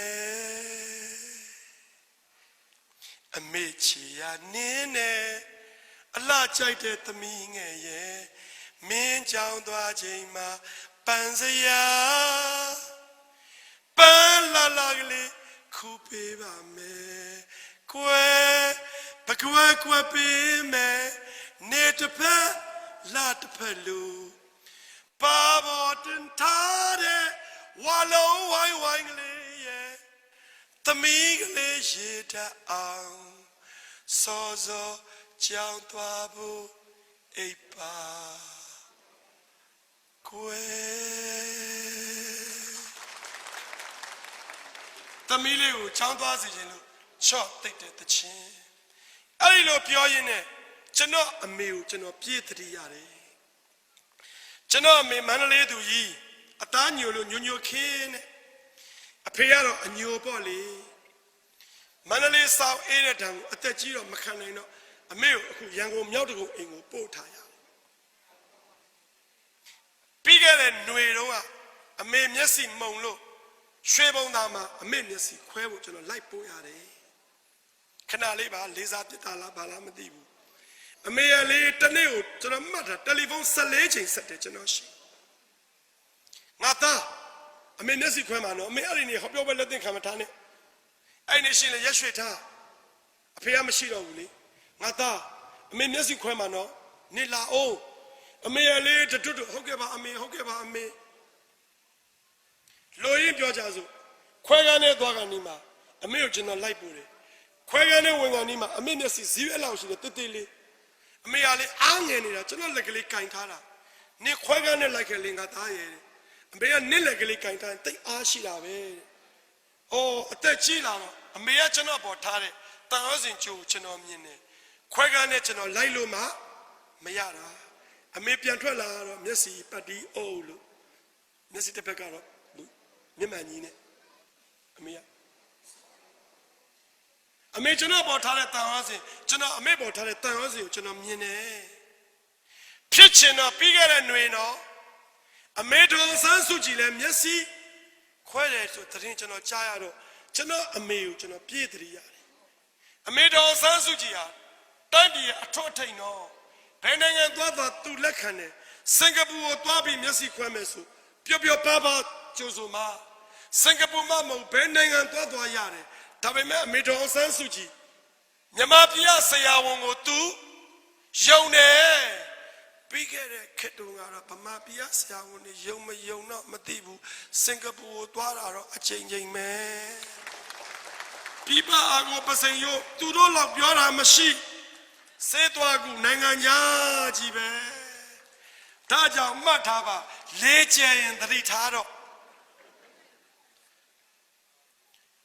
S1: a mechia nene, a large at the ming ye, min down dwajima, panzaya, pan la lagli, coupe me, que, pacua me. Netapa Latapelu Babotin Tade Wallow Wangly Tamigle Jita Ang Sozo Jiang Tuabu Epa Que Tamilio Changwazi Chop take the chin. I love Pioine. Chano a meal, Chano Pietri. Chano me manale do ye, a Daniel, Nuno Kin, a piano, a new body. Manale saw Edam, a Tajiro Macanino, a meal, young Myotico in Botaya. Bigger than Nueroa, a man Yassi Monlo, Shrebonama, a man Yassi, Quavo, and a light boyade. ခဏလေးပါလေးစားပြစ်တာလားဘာလားမသိဘူးအမေလေးတနေ့ကိုကျွန်တော်မှတ်တာတယ်လီဖုန်း14ချိန်ဆက်တယ်ကျွန်တော်ရှိငါသားအမေမျက်စိခွဲမှာနော်အမေအဲ့ဒီနေဟောပြောပဲလက်သင့်ခံမထားနဲ့အဲ့နေရှင်လေရက်ရွှေထားအဖေကမရှိတော့ဘူးလေငါသားအမေမျက်စိခွဲမှာနော်နေလာအောင်အမေလေးတွတ်ဟုတ်ကဲ့ပါအမေဟုတ်ကဲ့ပါအမေလိုရင်းပြောကြစို့ခွဲကန်းနဲ့သွားကနေမှာအမေကိုကျွန်တော်လိုက်ပို့တယ်ခွဲကန်းနဲ့ဝင်ကနေမှာအမေမျက်စိဇီးရွက်လောက်ရှိတယ်တိတ်လေးအမေကလည်းအားငယ်နေတာကျွန်တော်လက်ကလေးကင်ထားတာနေခွဲကန်းနဲ့လိုက်ခဲ့လေငါသားရဲ့အမေကနစ်လက်ကလေးကင်ထားတိတ်အားရှိတာပဲအော်အသက်ကြီးလာတော့အမေကကျွန်တော်ပေါ်ထားတဲ့တန်ရောစင်ကြိုကျွန်တော်မြင်တယ်ခွဲကန်းနဲ့ကျွန်တော်လိုက်လို့မှမရတာအမေပြန်ထွက်လာတော့မျက်စိပတ်တီးအိုးလို့မျက်စိတစ်ဖက်ကတော့မျက်မှန်ကြီးနဲ့အမေကျွန်တော်ပေါ်ထားတဲ့တန်ရောစင်ကျွန်တော်အမေပေါ်ထားတဲ့တန်ရောစင်ကိုကျွန်တော်မြင်တယ်ဖြစ်ချင်တော့ပြီးခဲ့တဲ့ຫນွေတော့အမေတော်ဆန်းစုကြည်လည်းမျက်စိခွဲတယ်ဆိုတဲ့ကျွန်တော်ကြားရတော့ကျွန်တော်အမေကိုကျွန်တော်ပြေးတည်ရတယ်အမေတော်ဆန်းစုကြည်ဟာတန်းပြည်အထွတ်ထိန်တော့ဘယ်နိုင်ငံသွားသူလက်ခံတယ်စင်ကာပူကိုသွားပြီးမျက်စိခွဲမယ်ဆိုပျော်ပါကြိုးဆိုမှာစင်ကာပူမှာမဟုတ်ဘယ်နိုင်ငံသွားရတယ်ဒါပေမဲ့အမေတော်ဆန်းစုကြည်မြန်မာပြည်ဆရာဝန်ကိုသူယုံတယ်ပြီးခဲ့တဲ့ခေတ်တုန်းကတော့ဗမာပြည်ဆရာဝန်တွေယုံမယုံတော့မသိဘူးစင်ကာပူကိုသွားတာတော့အချိန်ချင်းပဲပြပအာကိုပစိန်ရို့သူတို့လောက်ပြောတာမရှိစေးသွားကူနိုင်ငံသားကြီးပဲဒါကြောင့်မှတ်ထားပါလေးကျရင်သတိထားတော့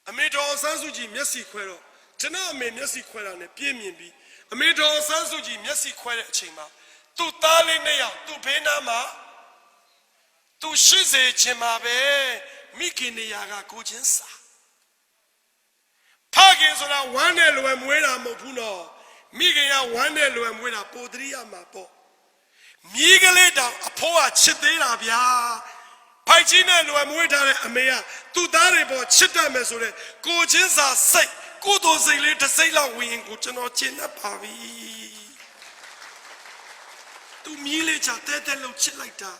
S1: အမေတော်ဆန်းစုကြည်မျက်စိခွဲတော့ကျွန်တော်အမေမျက်စိခွဲတာနဲ့ပြင်းမြင်ပြီးအမေတော်ဆန်းစုကြည်မျက်စိခွဲတဲ့အချိန်မှာသူ့သားလေးနှစ်ယောက်သူ့ဘေးနားမှာသူရှိစေချင်မှာပဲမိခင်နေရာကကိုချင်းစာဖခင်ဆိုတာဝမ်းနဲ့လွယ်မွေးတာမဟုတ်ဘူးနော်မိခင်ကဝမ်းနဲ့လွယ်မွေးတာပိုတရိယာမှာပေါ့မိကလေးတောင်အဖိုးကချစ်သေးတာဗျာဖိုက်ကြီးနဲ့လွယ်မွေးထားတဲ့အမေကသူ့သားတွေပေါ်ချစ်တတ်မယ်ဆိုတဲ့ကိုချင်းစာစိတ်ကိုတော်စိတ်လေးတစ်စိတ်လောက်ဝင်ရင်ကိုကျွန်တော်ကျင့်တတ်ပါပြီသူမြည်လေးချတဲ့လို့ချစ်လိုက်တာ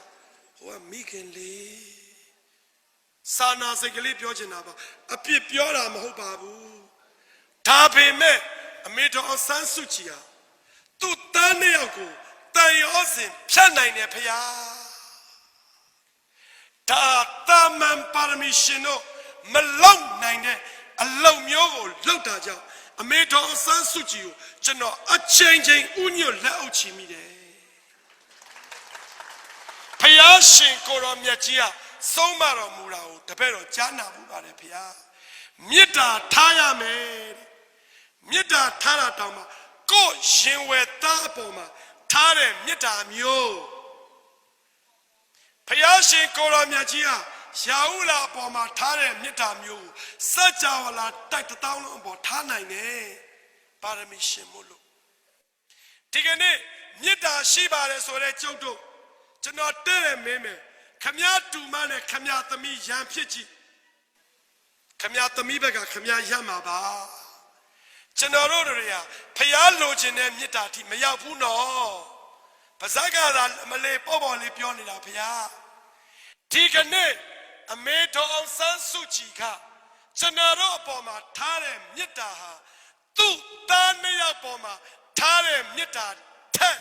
S1: ဟိုကမိခင်လေးစာနာစိတ်ကလေးပြောချင်တာပါအပြစ်ပြောတာမဟုတ်ပါဘူးဒါပေမဲ့အမေတော်ဆန်းစုကြည်ဟာသူ့သားနှစ်ယောက်ကိုတန်ရောစင်ဖြတ်နိုင်တယ်ဖျားဒါတာမန်ပါရမီရှင်တို့မလုံနိုင်တဲ့အလုံမျိုးကိုလှုပ်တာကြောင့်အမေတော်ဆန်းစုကြည်ကိုကျွန်တော်အချိန်ချင်းဥညွတ်လက်အုပ်ချမိတယ်ဖျားရှင်ကိုတော်မြတ်ကြီးကဆုံးမတော်မူတာကိုတပည့်တော်ကြားနာမှုပါတယ်ဖျားမေတ္တာထားရမယ်မေတ္တာထားတာတောင်မှကိုယ်ရင်ဝယ်သားအပေါ်မှာထားတဲ့မေတ္တာမျိုးဖျားရှင်ကိုတော်မြတ်ကြီးဟာရာဟုလာအပေါ်မှာထားတဲ့မေတ္တာမျိုးစัจ java လာတိုက်တစ်တောင်းလုံးအပေါ်ထားနိုင်တယ်ပါရမီရှင်မို့လို့ဒီကနေ့မေတ္တာရှိပါတယ်ဆိုတဲ့ကျုပ်တို့ကျွန်တော်တဲ့မင်းမယ်ခမည်းတူမနဲ့ခမည်းသမီးရန်ဖြစ်ကြည့်ခမည်းသမီးဘက်ကခမည်းရမှာပါကျွန်တော်တို့တွေကဖျားလိုချင်တဲ့မေတ္တာထိမရောက်ဘူးနော်ပါဇက်ကသာမလေးပေါ်လေးပြောနေတာဖျားဒီကနေ့အမေတော်အောင်ဆန်းစုကြည်ကကျွန်တော်တို့အပေါ်မှာထားတဲ့မေတ္တာဟာသူ့သားနှစ်ယောက်ပေါ်မှာထားတဲ့မေတ္တာထက်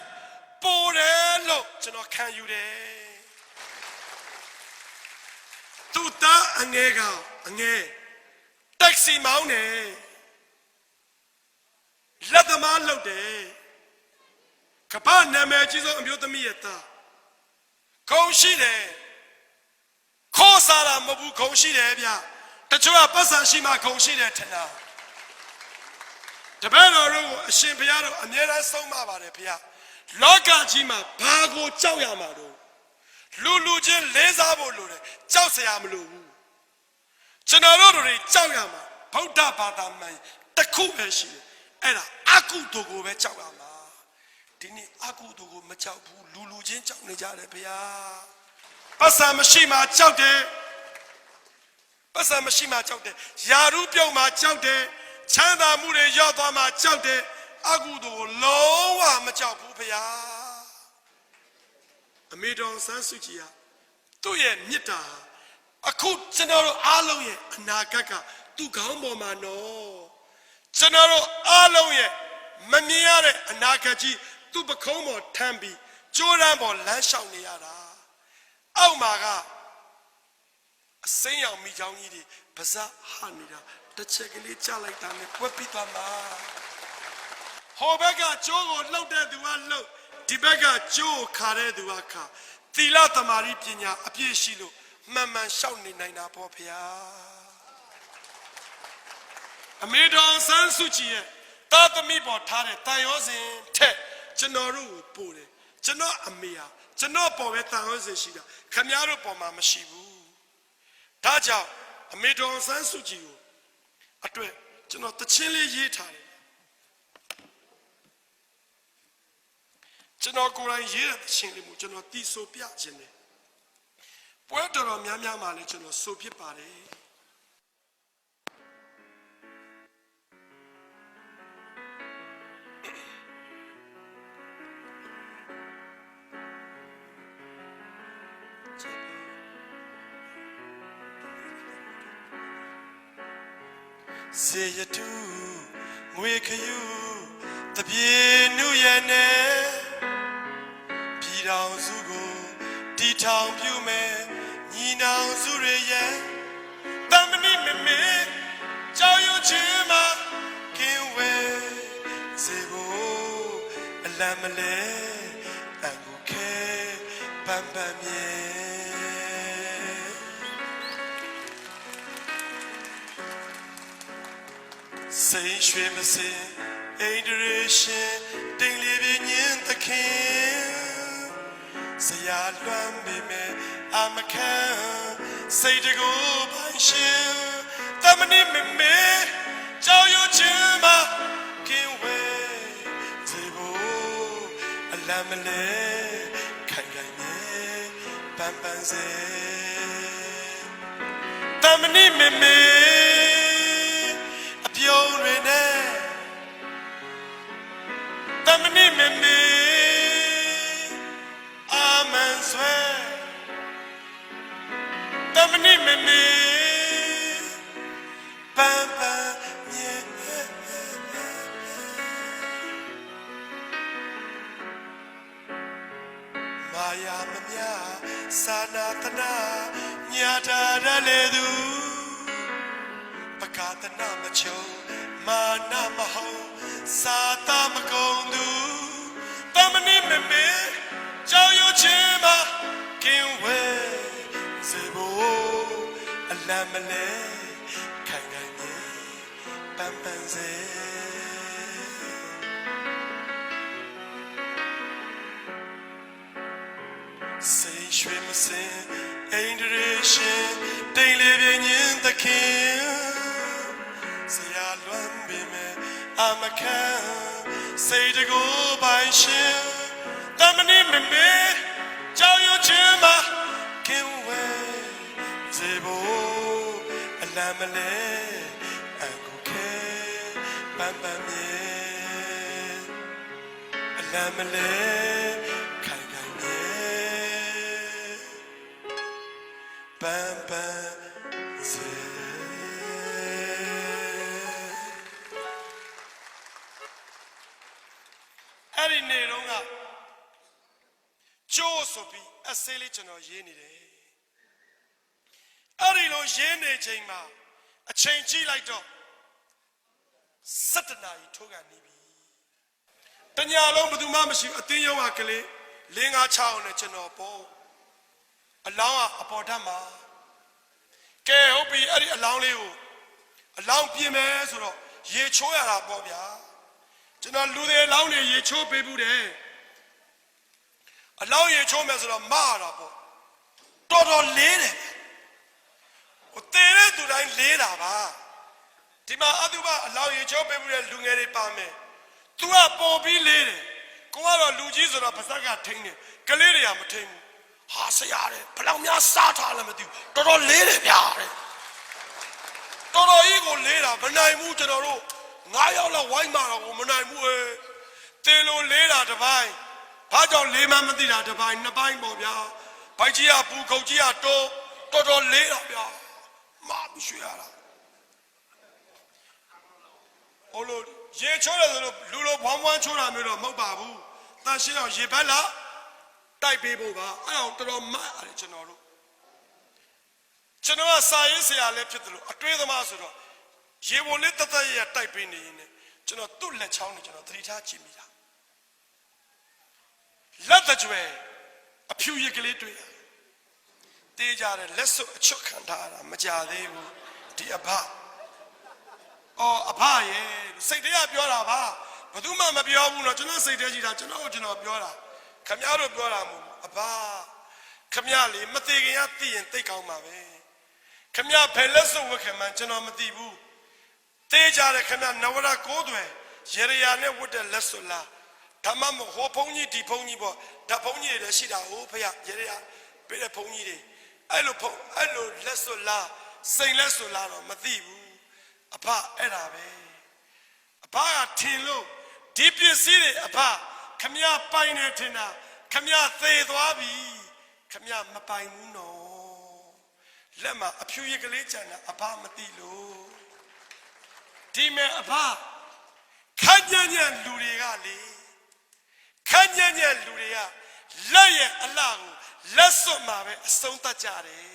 S1: ပိုတယ်လို့ကျွန်တော်ခံယူတယ်သူ့သားအငယ်တက်ဆီမောင်းတယ်လက်သမားလုပ်တယ်ကပ္ပနာမည်ကြီးဆုံးအမျိုးသမီးရဲ့သားခုံရှိတယ်ခေါ်စားတာမဟုတ်ဘူးခုံရှိတယ်ဗျတချို့ကပတ်စံရှိမှခုံရှိတယ်ထင်တာတပည့်တော်တို့ကိုအရှင်ဘုရားတို့အမြဲတမ်းဆုံးမပါတယ်ဘုရားလောကကြီးမှာဘာကိုကြောက်ရမှာတော့လူချင်းလေးစားဖို့လိုတယ်ကြောက်စရာမလိုဘူးကျွန်တော်တို့တွေကြောက်ရမှာဗုဒ္ဓဘာသာမှန်တစ်ခုပဲရှိတယ်အဲ့ဒါအကုသိုလ်ကိုပဲကြောက်ရမှာဒီနေ့အကုသိုလ်ကိုမကြောက်ဘူးလူချင်းကြောက်နေကြတယ်ဘုရားပတ်စံမရှိမှကြောက်တယ်ပတ်စံမရှိမှကြောက်တယ်ယာရုပြုံမှကြောက်တယ် ချမ်းသာမှုတွေရောက်သွားမှကြောက်တဲ့အကုသိုလ်ကိုလုံးဝမကြောက်ဘူးဖေဟာအမေတော်ဆန်းစုကြည်ဟာသူ့ရဲ့မြစ်တာအခုကျွန်တော်တို့အားလုံးရဲ့အနာဂတ်ကသူ့ခေါင်းပေါ်မှာနော်ကျွန်တော်တို့အားလုံးရဲ့မမြင်ရတဲ့အနာဂတ်ကြီးသူ့ပခုံးပေါ်ထမ်းပြီးကြိုးရမ်းပေါ်လမ်းလျှောက်နေရတာအောက်မှာကအစိမ်းရောင်မိချောင်းကြီးတွေပါဇက်ဟနေတာတစ်ချက်ကလေးကြားလိုက်တာနဲ့ပွက်ပြီးသွားမှာဟောဘက်ကကြိုးကိုလှုပ်တဲ့သူကလှုပ်ဒီဘက်ကကြိုးကိုခါတဲ့သူကခါသီလသမာဓိပညာအပြည့်ရှိလို့မှန်မှန်ရှောက်နေနိုင်တာပေါ့ဖေဟာအမေတော်ဆန်းစုကြည်ရဲ့သာသမီပေါ်ထားတဲ့တန်ရောစဉ်ထက်ကျွန်တော်တို့ကိုပို့တယ်ကျွန်တော်အမေဟာကျွန်တော်ပေါ်ပဲတန်ရောစဉ်ရှိတာခမည်းတော်ပေါ်မှာမရှိဘူးဒါကြောင့်အမေတော်ဆန်းစုကြည်ကိုအတွက်ကျွန်တော်တချင်းလေးရေးထားတယ်ကျွန်တော်ကိုယ်တိုင်ရေးတဲ့တချင်းလေးကိုကျွန်တော်တီးဆိုပြခြင်းတယ်ပွဲတော်တော်များများမှလည်းကျွန်တော်ဆိုဖြစ်ပါတယ်စေရတူငွေခယူတပြေနုရနဲ့ပြည်တော်စုကိုတီထောင်ပြုမယ်ညီနောင်စုရရဲ့တမဏိမမေကြောက်ရွံ့ခြင်းမှာကင်းဝဲစေဖို့အလံမလဲအငုခဲပန်းပန်းမြေစိတ်ရွှေမစင်အိန္ဒြေရှင်တိမ်လေးပြင်းရင်သခင်ဆရာလွမ်းပေမဲ့အမခံစိတ်တကူပိုင်ရှင်တမဏိမမေကြောက်ရွံ့ခြင်းမှာကင်းဝဲစေဖို့အလံမလဲခိုင်ခိုင်နဲ့ပန်းပန်းစေတမဏိမမေပြုံးရနဲ့တမဏိမမေအာမန်ဆွဲတမဏိမမေပန်းပန်းမြေမာယာမမြသာနာတနာညာတာရလေသူပကာတနာမချုံမာနမဟုတ်စာသမကုံသူတမဏိမမေကြောက်ရွံ့ခြင်းမှာကင်းဝဲစေဖို့အလံမလဲခိုင်ခိုင်နဲ့ပန်းပန်းစေစိတ်ရွှေမစင်အိန္ဒြေရှင်တိမ်လေးပြင်းရင်သခင်ဆရာလွမ်းပေမဲ့အမခံစိတ်တကူပိုင်ရှင်တမဏိမမေကြောက်ရွံ့ခြင်းမှာကင်းဝဲစေဖို့အလံမလဲအကုခဲပန်းပန်းမြေအလံမလဲခိုင်ခိုင်မြေပန်းပန်းစေအဲ့ဒီနေတော့ကကျိုးဆိုပြီးအစေးလေးကျွန်တော်ရေးနေတယ်အဲ့ဒီလိုရေးနေချိန်မှာအချိန်ကြည့်လိုက်တော့7 နာရီထိုးကန်နေပြီတညာလုံးဘယ်သူမှမရှိဘူးအတင်းရုံးကကလေး5 6အောင်နဲ့ကျွန်တော်ပေါ့အလောင်းကအပေါ်ထပ်မှာကဲဟုတ်ပြီအဲ့ဒီအလောင်းလေးကိုအလောင်းပြင်မယ်ဆိုတော့ရေချိုးရတာပေါ့ဗျာကျွန်တော်လူတွေအလောင်းတွေရေချိုးပေးဘူးတယ်အလောင်းရေချိုးမယ်ဆိုတော့မရတာပေါ့တော်တော်လေးတယ်ဟိုတဲတဲ့သူတိုင်းလေးတာပါဒီမှာအတုပအလောင်းရေချိုးပေးဘူးတဲ့လူငယ်တွေပါမယ်သူကပေါ်ပြီးလေးတယ်ကိုကတော့လူကြီးဆိုတော့ပါဇက်ကထိန်းတယ်ကလေးတွေကမထိန်းဘူးဟာဆရာတဲ့ဘလောက်များစားထားလဲမသိဘူးတော်တော်လေးတယ်ဗျာတဲ့တော်တော်ကြီးကိုလေးတာမနိုင်ဘူးကျွန်တော်တို့ ngãရောက်တော့ဝိုင်းမာတော့ကိုမနိုင်ဘူးတေလိုလေးတာတစ်ပိုင်းဘာကြောင့်လေးမှမသိတာတစ်ပိုင်းနှစ်ပိုင်းပေါ့ဗျာဘိုက်ကြီးကပူခုတ်ကြီးကတော်တော်လေးတာဗျာမာပြီးရွှေရတာဟိုလိုရေချိုးတယ်ဆိုလို့လူလိုဘွမ်းဘွမ်းချိုးတာမျိုးတော့မဟုတ်ပါဘူးတန်ရှင်းအောင်ရေဘက်လာတိုက်ပေးဖို့ပါအဲ့တော့တော်တော်မတ်ရတယ်ကျွန်တော်ကစာရေးဆရာလည်းဖြစ်တယ်လို့အတွေးသမားဆိုတော့ရေဝင်လေးတသက်ရတိုက်ပေးနေရင်ကျွန်တော်သူ့လက်ချောင်းနဲ့ကျွန်တော်သတိထားကြည့်မိတာလက်တကြွယ်အဖြူရည်ကလေးတွေ့တေးကြတယ်လက်စွပ်အချွတ်ခံထားတာမကြသေးဘူးဒီအဖအော်အဖရဲ့စိတ်တရားပြောတာပါဘယ်သူမှမပြောဘူးနော်ကျွန်တော်စိတ်ထဲကြည့်တာကျွန်တော်ပြောတာခမည်းတော်ပြောတာမဟုတ်အဖခမည်းလေးမသေးခင်ကသိရင်သိကောင်းပါပဲခမည်းဖယ်လက်စွပ်ဝတ်ခင်မှကျွန်တော်မသိဘူးတေးကြတယ်ခမည်းနဝရကိုးသွယ်ရေရယာနဲ့ဝတ်တဲ့လက်စွပ်လားဓမ္မမဟောဘုန်းကြီးဒီဘုန်းကြီးပေါ့ဓာတ်ဘုန်းကြီးတွေလည်းရှိတာဟုတ်ဖေရရေရပြတဲ့ဘုန်းကြီးတွေအဲ့လိုလက်စွပ်လားစိန်လက်စွပ်လားတော့မသိဘူးအဖအဲ့ဒါပဲအဖကထင်လို့ဒီပစ္စည်းတွေအဖခမည်းပိုင်နေထင်တာခမည်းသေသွားပြီခမည်းမပိုင်ဘူးနော်လက်မှာအဖြူရည်ကလေးကြံတာအဖမသိလို့ဒီမဲ့အဖခန့်ညံ့ညံ့လူတွေကလေခန့်ညံ့ညံ့လူတွေကလက်ရဲ့အလှကိုလက်စွပ်မှာပဲအဆုံးသတ်ကြတယ်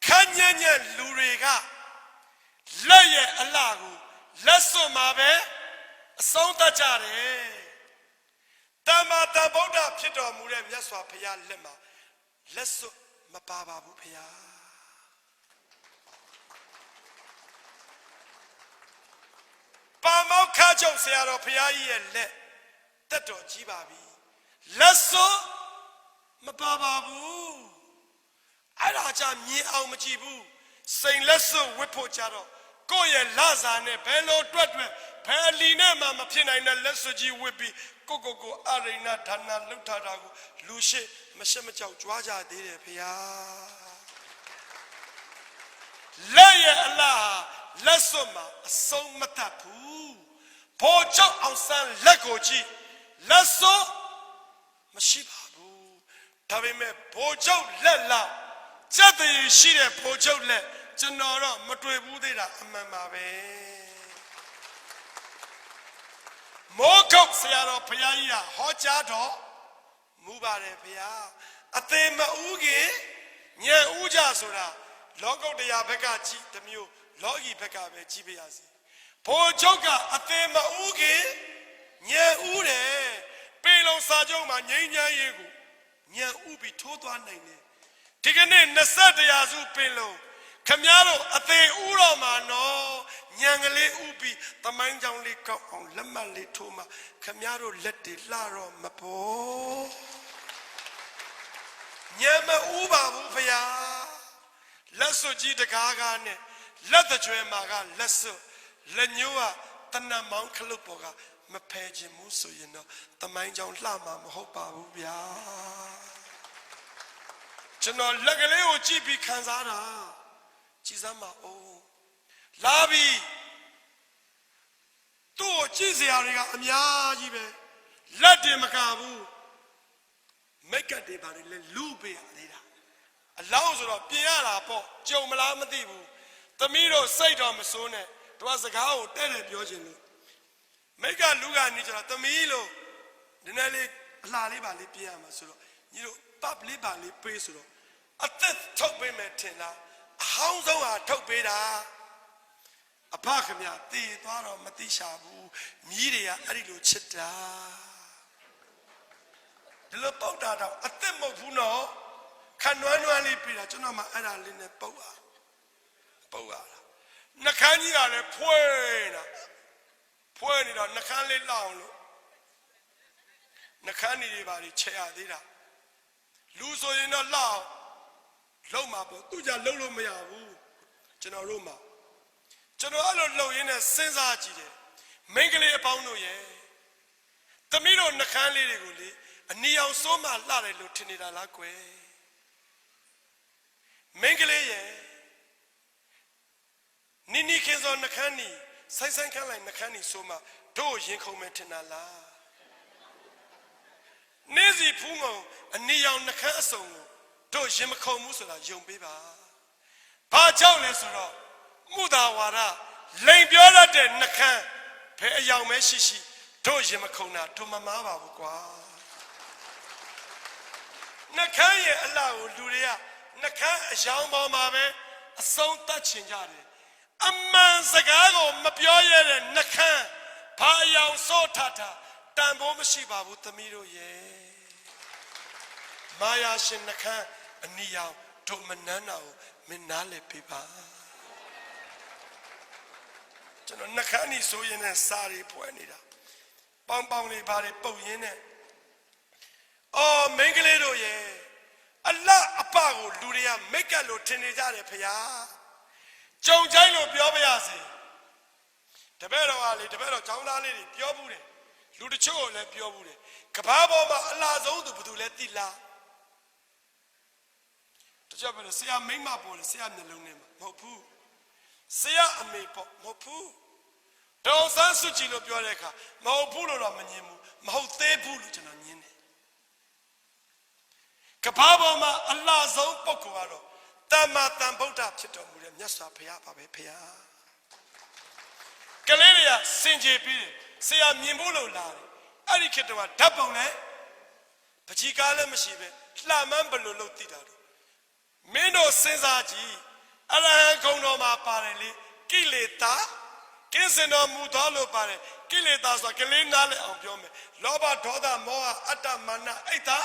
S1: ခန့်ညံ့ညံ့လူတွေကလက်ရဲ့အလှကိုလက်စွပ်မှာပဲအဆုံးသတ်ကြတယ်တမ္မာတဗုဒ္ဓဖြစ်တော်မူတဲ့မြတ်စွာဘုရားလက်မှာလက်စွပ်မပါပါဘူးဘုရားပါမောက္ခချုပ်ဆရာတော်ဘုရားကြီးရဲ့လက်တက်တော်ကြီးပါပြီလက်စွပ်မပါပါဘူးအဲ့ဒါကြမြင်အောင်မကြည့်ဘူးစိန်လက်စွပ်ဝတ်ဖို့ကြတော့ကိုယ့်ရဲ့လစာနဲ့ဘယ်လိုတွက်ဘယ်လီနဲ့မှမဖြစ်နိုင်တဲ့လက်စွပ်ကြီးဝတ်ပြီးကိုအရိဏဒါနလှုပ်ထားတာကိုလူရှိမရှက်မကြောက်ကြွားကြသေးတယ်ဖေဟာလက်ရဲ့အလားလက်စွပ်မှာအဆုံးမတတ်ဘူးဘောချုပ်အောင်ဆန်းလက်ကိုကြည့်လက်စွပ်မရှိပါဘူးဒါပေမဲ့ဘောချုပ်လက်လောက်စက်တည်ရှိတဲ့ဘောချုပ်လက်ကျွန်တော်တော့မတွေ့ဘူးသေးတာအမှန်ပါပဲမောကုတ်ဆရာတော်ဘုရားကြီးကဟောကြားတော်မူပါတယ်ဘုရားအသေးမဥခင်ညံဥကြဆိုတာလောကုတ္တရာဘက်ကကြည့်တစ်မျိုးလောကီဘက်ကပဲကြည့်ပါရစေဘိုလ်ချုပ်ကအသေးမဥခင်ညံဥတယ်ပေလုံစာချုပ်မှာငြိမ်းချမ်းရေးကိုညံဥပြီးထိုးသွားနိုင်တယ်ဒီကနေ့20ရာစုပင်လုံခမည်းတော်အသေးဥတော်မှာနော်ညံကလေးဥပြီးသမိုင်းကြောင်လေးကောက်အောင်လက်မှတ်လေးထိုးမှာခမည်းတော်လက်တွေလှတော့မပေါ်ညံမဥပါဘူးဖယားလက်စွပ်ကြီးတကားကားနဲ့လက်တကြွယ်မှာကလက်စွပ်လက်ညှိုးကတနတ်မောင်းခလုတ်ပေါ်ကမဖယ်ခြင်းမှုဆိုရင်တော့သမိုင်းကြောင်လှမှာမဟုတ်ပါဘူးဗျာကျွန်တော်လက်ကလေးကိုကြည့်ပြီးခံစားတာကြည်စမ်းပါဦးလာပြီသူ့ကိုကြည့်စရာတွေကအများကြီးပဲလက်တွေမကဘူးမိတ်ကပ်တွေပါလေလူပေးရသေးတာအလောင်းဆိုတော့ပြင်ရတာပေါ့ကြုံမလားမသိဘူးသမီးတို့စိတ်တော်မစိုးနဲ့တို့စကားကိုတဲ့ပြောချင်လို့မိတ်ကလူကနေကြတော့သမီးလို့နည်းနည်းလေးအလှလေးပါလေးပြင်ရမှာဆိုတော့ညီတို့တပ်လေးပါလေးပေးဆိုတော့အသက်ထုတ်ပေးမယ်ထင်လားအဟောင်းဆုံးဟာထုတ်ပေးတာအဖခမရတည်သွားတော့မသိရှာဘူးမြည်တွေကအဲ့ဒီလိုချစ်တာဒီလိုပေါက်တာတော့အသက်မဟုတ်ဘူးနော်ခဏွမ်းနွမ်းလေးပြတာကျွန်တော်မှအဲ့ဒါလေးနဲ့ပုတ်ရတာနှခမ်းကြီးကလည်းဖွေးနေတော့နှခမ်းလေးလောက်လို့နှခမ်းတွေပါလေချက်ရသေးတာလူဆိုရင်တော့လောက်လုံးမှာပေါ့သူကြလုံးလို့မရဘူးကျွန်တော်တို့မှာကျွန်တော်အဲ့လိုလှုပ်ရင်းနဲ့စဉ်းစားကြည့်တယ်မိန်းကလေးအပေါင်းတို့ရဲ့သမီးတို့နှခမ်းလေးတွေကိုလေအနီအောင်စိုးမှလှတယ်လို့ထင်နေတာလားကွယ်မိန်းကလေးရဲ့ Nini Kenzo Nakani, Saisan Kala Nakani Soma, Do Yinko Metinala Nezi Pungo, and Nion Nakaso, Do Jimako Musula, Jum Biba Pajao Lesuro, Mudawara, Lane Biola de Nakan, Pay Yao Meshishi, Do Jimakona, to Mamava Gua Nakaya allow Luria, Naka, Jamba Mabe, a song touching Yari. A man Zagago, Mapioya, Nakan, Payao Sotata, Dambo Mashiba with the Miro ye. Maya Shin Nakan, and Niao, Tomanano, Minale Pipa. Nakani Soyan and Sari Puenida. Bamboni Bari Poyene. Oh, Mengaledo ye. Allah Apago, Luria, Megalo Tinidare Pia. John Jalo Biobiasi. The Bero Ali, the Bero Town Ali, Piobure, Ludicho, let Piobure. Capabo, Allah's old Budula. The job of the Sia Mima Boy, Sia Nelunim, Mopu. Sia and Mapo, Mopu. Don't Sansuchino Bioreka, Maopulo Ramanimu, Mahote Bulutan. Capabo, Allah's own Pocuaro. Tama Tambota Chito, Yasa Pia, Pia. Galeria, Sinji P, Sia Mimulo Lari, Arikitoa, Tapone, Pachikala Mashibe, Lamambalo Tidado. Meno Senzaji, Ala Gonoma Pareli, Kileta, Kinseno Mudalo Pare, Kileta, Kilinale on Biome, Loba Toda Moa, Ata Mana, Eta,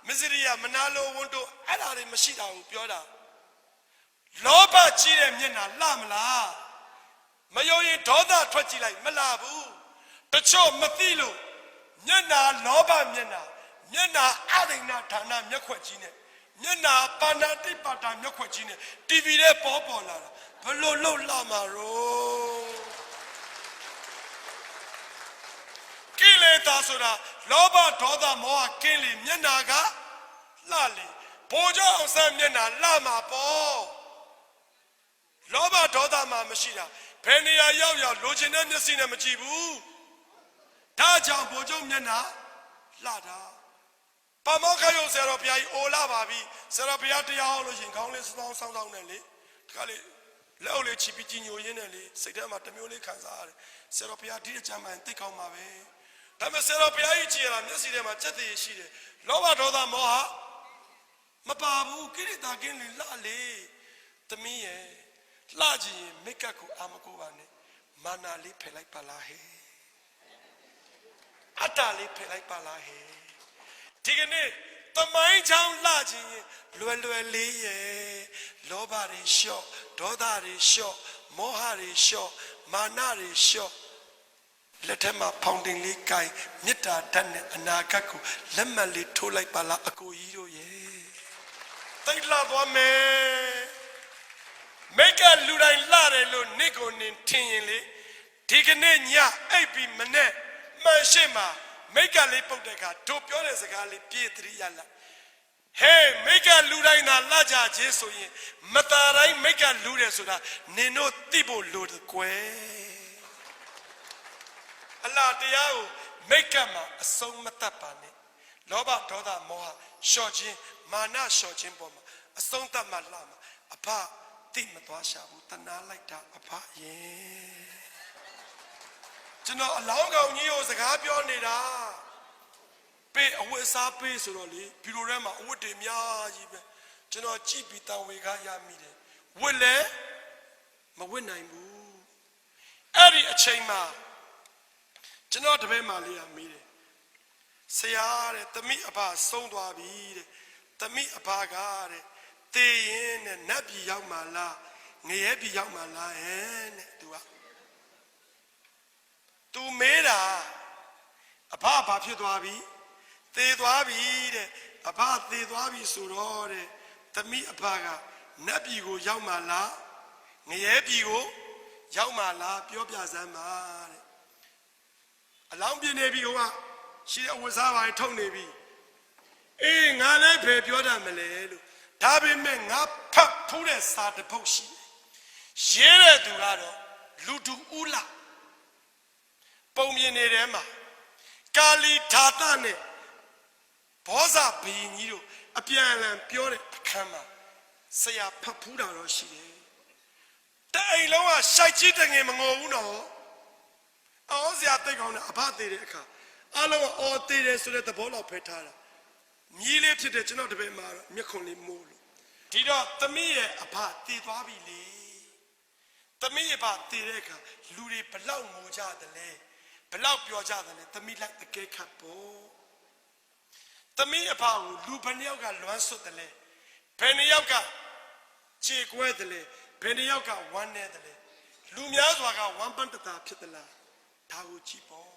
S1: Miseria, Manalo, Wundo, Alari Mashida, Pioda. Loba Chile Mina Lamla Mayoyi Toda Twati like Malabu the Cho Mathilu Nyana Loba Nyana Adina Tana Yakwajine Nyana Panati Pata Yakwajine Divide Popola Pelolo Lamaro Kile Tasura Loba Toda Moa Kili Nyanaga Lali Pojo Sam Nyana Lama Po Loba Doda Machina, Penia Yo, Logina Messina Machibu Taja Bojo Yana Lada Pamokayo Serapia, Ola Babi, Serapia, Login, Countless long sound only, Kali, Lowly Chipitino Yeneli, Sedema Tamuli Kazar, Serapia Dijama and take on my way. Tama Serapia Ichira, Messidema Cheti Shide, Loba Doda Moha Mapabu, Kirita Gilly Lali, to me. Laji Mikaku Amakubane, Manali Pelai Palahe, Atali Pelai Palahe, Tigane, the mind town Laji, Luelueli, Lobari Show, Dodari Show, Mohari Show, Manari Show. Let him a pounding likai, Nita Tane, Anakaku, Lemali Tolai Pala Akuiro ye. They love one man. Make a Lurai Lare Nico Nintinly, Tigania, Abi Manet, Mashema, make a lipoteca, Topiones a gali Pietri Yala. Hey, make a Luraina Laja Jesoye, Matarai make a Luresura, Nino Tibo Lud Que. Allah Diao, make a song Matapane, Loba Toda Moha, Shojin, Mana Shojin Boma, a song Tamalama, a pa. Matwasha, Utana like that, a part, yeah. To know a long ago, you a happy on it. Pay a West Up Pace, Pirorama, Woodem Yaji, to know a cheap it down we got Yamide. Will there? Mawinai moo. Eddie a chamber. To know the Malia made it. Say, the meat about Sondwabi, the meat about God. In and Nabi Yamala, Nebi Yamala, and to Meda a papa Piedwabi, they dwabi, a part they dwabi surore, the me a paga, Nabigo Yamala, Nebigo, Yamala, Piopia Zama. Allow me, Nebioa, she was how I told Nebi. Eh, Nana Pepioda Malelo. Tabi men up put a start the potion. ရဲတဲ့သူကတော့လူတူဦးလာပုံမြင်နေတဲ့မှာကာလီဓာတနဲ့ဘောဇဘီရင်ကြီးတို့အပြန်အလှန်ပြောတဲ့အခန်းမှာဆရာဖတ်ဖူးတာတော့ရှိတယ်တအိမ်လုံးကရှိုက်ကြီးတငယ်မငိုဘူးနော်အော်ဆရာတိတ်ကောင်းတဲ့အဖသေးတဲ့အခါအားလုံးကအော်သေးတယ်ဆိုတဲ့သဘောလောက်ဖယ်ထားတာမြည်လေးဖြစ်တဲ့ကျွန်တော်တပည့်မှာတော့မျက်ခွန်လေးမိုးလို့ဒီတော့သမီးရဲ့အဖတည်သွားပြီလေသမီးရဲ့အဖတည်တဲ့အခါလူတွေဘလောက်ငိုကြတယ်လဲဘလောက်ပြောကြတယ်လဲသမီးလိုက်အကဲခတ်ဖို့သမီးအဖကိုလူဘယ်နှယောက်ကလွမ်းဆွတ်တယ်လဲဘယ်နှယောက်ကခြေကွဲတယ်လဲဘယ်နှယောက်ကဝမ်းနေတယ်လဲလူများစွာကဝမ်းပန်းတတာဖြစ်သလားဒါကိုကြည့်ပေါ့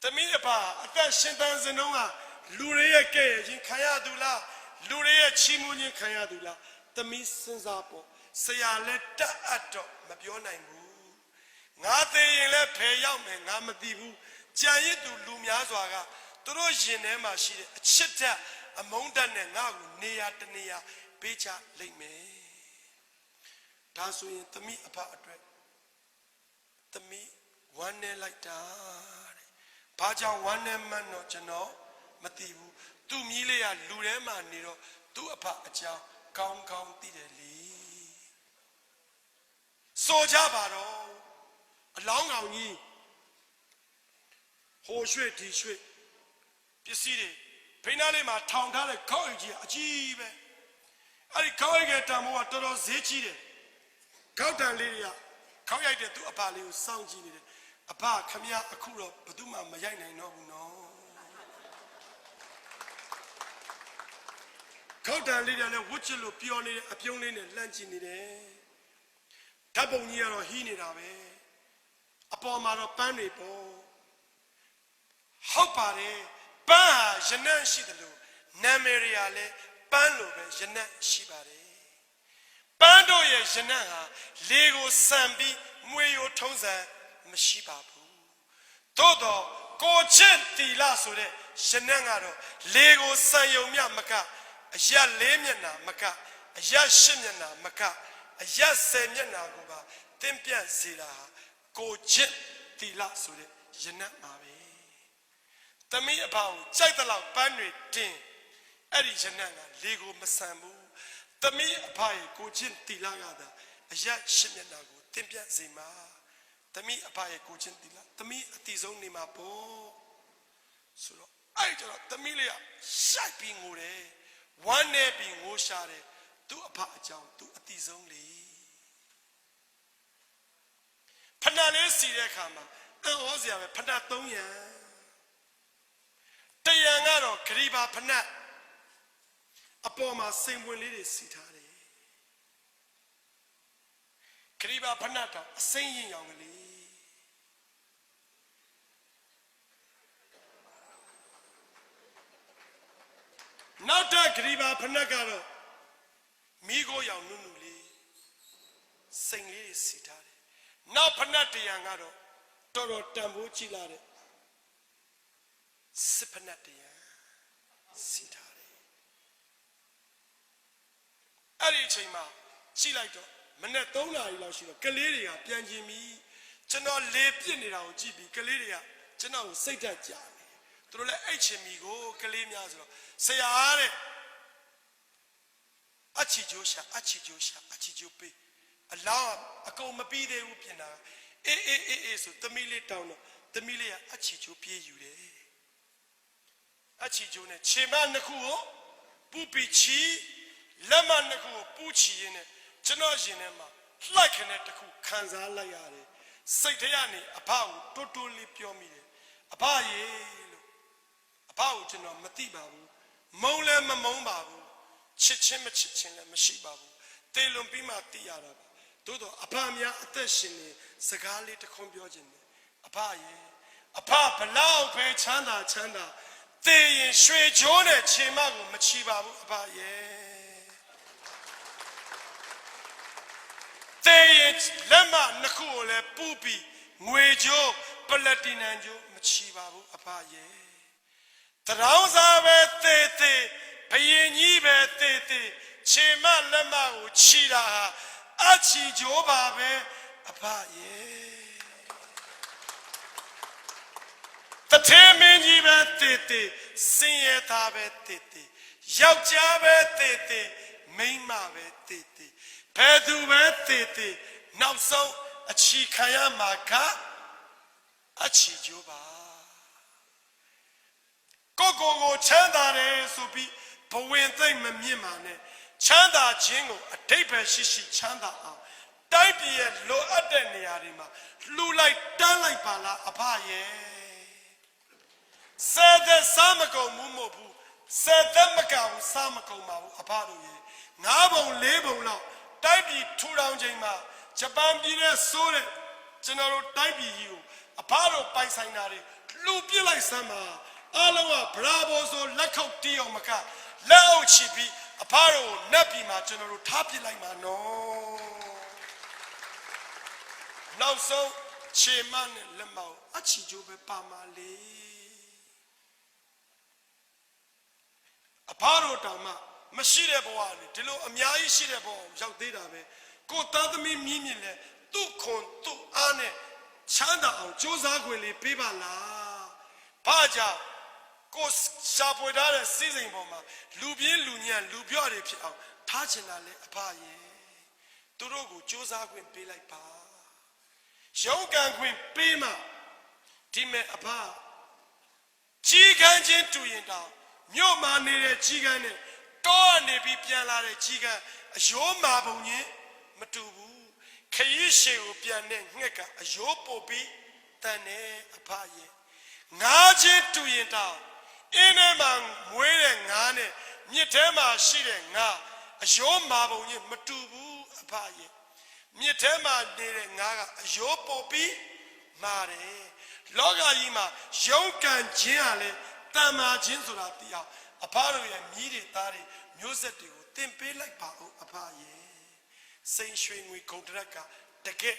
S1: သမီးအဖအသက်ရှင်သန်စဉ်တုန်းကလူတွေရဲ့ကဲ့ရင်ခံရသူလားလူတွေရဲ့ချီးမွမ်းခြင်းခံရသူလားသမီးစဉ်းစားပေါ့ဆရာလည်းတတ်အပ်တော့မပြောနိုင်ဘူးငါသိရင်လည်းဖယ်ရောက်မယ်ငါမသိဘူးကြံရစ်သူလူများစွာကသူတို့ရင်ထဲမှာရှိတဲ့အချစ်တက်အမုန်းတက်နဲ့ငါ့ကိုနေရာတနေရာပေးချလိမ့်မယ်ဒါဆိုရင်သမီးအဖအတွက်သမီးဝမ်းနေလိုက်တာတဲ့ဘာကြောင့်ဝမ်းနေမှန်းတော့ကျွန်တော်မသိဘူးသူ့မြီးလေးကလူထဲမှာနေတော့သူ့အဖအကြောင်းကောင်းကောင်းသိတယ်လေဆိုကြပါတော့အလောင်းကောင်ကြီးဟိုရွှေ့ဒီရွှေ့ပစ္စည်းတွေဖိနာလေးမှာထောင်ထားတဲ့ခေါက်အိတ်ကြီးအကြီးပဲအဲ့ဒီခေါက်အိတ်ကတံမိုးကတော်တော်ဈေးကြီးတယ်ခေါက်တံလေးတွေကခေါက်ရိုက်တဲ့သူ့အဖလေးကိုစောင့်ကြည့်နေတယ်အဖခမရအခုတော့ဘယ်သူမှမရိုက်နိုင်တော့ဘူးနော်ခေါက်တံလေးတွေလည်းဝတ်ချလို့ပျော်နေတဲ့အပြုံးလေးနဲ့လှမ်းကြည့်နေတယ်ဓာတ်ပုံကြီးကတော့ဟီးနေတာပဲအပေါ်မှာတော့ပန်းတွေပေါ့ဟုတ်ပါတယ်ပန်းဟာရနံ့ရှိတယ်လို့နာမည်ရလည်းပန်းလိုပဲရနံ့ရှိပါတယ်ပန်းတို့ရဲ့ရနံ့ဟာလေကိုစံပြီးမွေရိုထုံးစံမရှိပါဘူးသို့တော့ကိုချင်းတီလာဆိုတဲ့ရနံ့ကတော့လေကိုစံယုံမြမကအရက်၄မျက်နှာမကအရက်၈မျက်နှာမကအရက်၁၀မျက်နှာကိုပါတင်းပြန့်စေတာဟာကိုချင်းတီလာဆိုတဲ့ရနံ့ပါပဲသမီးအဖေကိုကြိုက်တဲ့လောက်ပန်းတွေတင်အဲ့ဒီရနံ့ကလေကိုမဆန်ဘူးသမီးအဖေရဲ့ကိုချင်းတီလာကသာအရက်၈မျက်နှာကိုတင်းပြန့်စေမှာသမီးအဖေရဲ့ကိုချင်းတီလာသမီးအတိဆုံးနေမှာပေါ့ဆိုတော့အဲ့ကျတော့သမီးလေးကရှိုက်ပြီးငိုတယ်ဝမ်းနေပြီးငိုရှာတယ်သူ့အဖအကြောင်းသူအတိဆုံးလေဖဏလေးစီတဲ့အခါမှာအံ့ဩစရာပဲဖဏ300ရန်တရံကတော့ဂရိဘာဖဏအပေါ်မှာစိန်ဝင်လေးတွေစီထားတယ်ဂရိဘာဖဏတော့အစိမ့်ရင်ရောင်ကလေးနောက်တဲ့ဂရိဘာဖဏကတော့မိကိုရောင်နုနုလေးစိန်လေးတွေစီထားတယ်နောက်ဖဏတရံကတော့တော်တော်တန်ဖိုးကြည့်လာတဲ့စစ်ဖဏတရံစီထားတယ်အဲ့ဒီအချိန်မှာကြည့်လိုက်တော့မနေ့3နာရီလောက်ရှိတော့ကလေးတွေကပြန်ကျင်ပြီးကျွန်တော်လေပြစ်နေတာကိုကြည့်ပြီးကလေးတွေကကျွန်တော်ကိုစိတ်ဓာတ်ကြတယ်သူတို့လည်းအိတ်ချင်မိကိုကလေးများဆိုတော့ဆရာတဲ့အချီကျိုးရှာအချီကျိုးရှာအချီကျိုးပေးအလောင်းအကုန်မပြီးသေးဘူးပြင်တာအေးဆိုသမီးလေးတောင်းတော့သမီးလေးကအချီကျိုးပြေးယူတယ်အချီကျိုးနဲ့ခြေမနှစ်ခုကိုပူပီချီလက်မနှစ်ခုကိုပူချီရင်းနဲ့ကျွန်တော်ရင်ထဲမှာလှိုက်ခနဲ့တစ်ခုခံစားလိုက်ရတယ်စိတ်ထဲကနေအဖကိုတိုးလေးပြောမိတယ်အဖရေလို့အဖကိုကျွန်တော်မသိပါဘူးမုံလည်းမမုံပါဘူးချစ်ချင်းမချစ်ချင်းလည်းမရှိပါဘူးတေလွန်ပြီးမှသိရတာပါသို့တော့အဖများအသက်ရှင်နေစကားလေးတစ်ခွန်းပြောခြင်းနဲ့အဖရေအဖဘလောက်ပဲချမ်းသာသေရင်ရွှေကြိုးနဲ့ခြေမကိုမချီပါဘူးအဖရေသေရင်လက်မနှစ်ခုကိုလည်းပူပြီးငွေကြိုးပလတ်တီနမ်ကြိုးမချီပါဘူးအဖရေတရောင်းစားပဲသေဘယင်ကြီးပဲသေခြေမလက်မကိုချီတာဟာ Achi Jobabe, Apaye. The Temin Tete, Singetabe Tete, Yaujabe Tete, Maimabe Tete, Pedube Tete, now so a Chikaya Maka, Achi Joba. Gogo Chandare Subi, Powente Mamimane, Chanda Jingo, a taper shishi Chanda, Daipi Lo Adeniarima, Lu like Dalai Pala, Apaye. Said the Samako Mumobu, said the Macau Samako Mau, Apadoye, Nabo Lebo Law, Daipi Turang Jima, Japan Dina Sore, General Daipi you, Aparo Paisanari, Lupi like Sama. Alawa, Bravo, so Lako Dio Maka, Lao Chipi, Aparo, Napi, my general, Tapi like my no. Now so, Cheman Lemao, Achijobe Pamali. Aparo Dama, Mashire Boani, Tilo Amiai Shirebo, Jaudedabe, Go Tadami Mimile, Tukon, Tu Ane, Chanda, Josagwili, Pibala, Paja. Cause Shapoda season bomber, Lubian Lunian, Lubiori Piao, Tachinale, Apaye, Turogo, Josa Queen Pay like Pa. Shogan Queen Pima, Time Apa. Chigan Gen to yin down, no man needed chigan, Don be piala chiga, a show mabonye, Matubu, Kayishe Piane, Neka, a Jopopi, Tane, Apaye. Naji to yin down. Inemang waiting Nane, Nietema shitting na, a show marble Matubu apaye. Nietema needing naga, a show poppy, Mare. Loga yima, Jonkan Giale, Tama Jinzulatia, a part of a media tari, music, tempe like Pao apaye. Saint Swing we contraca, the gate,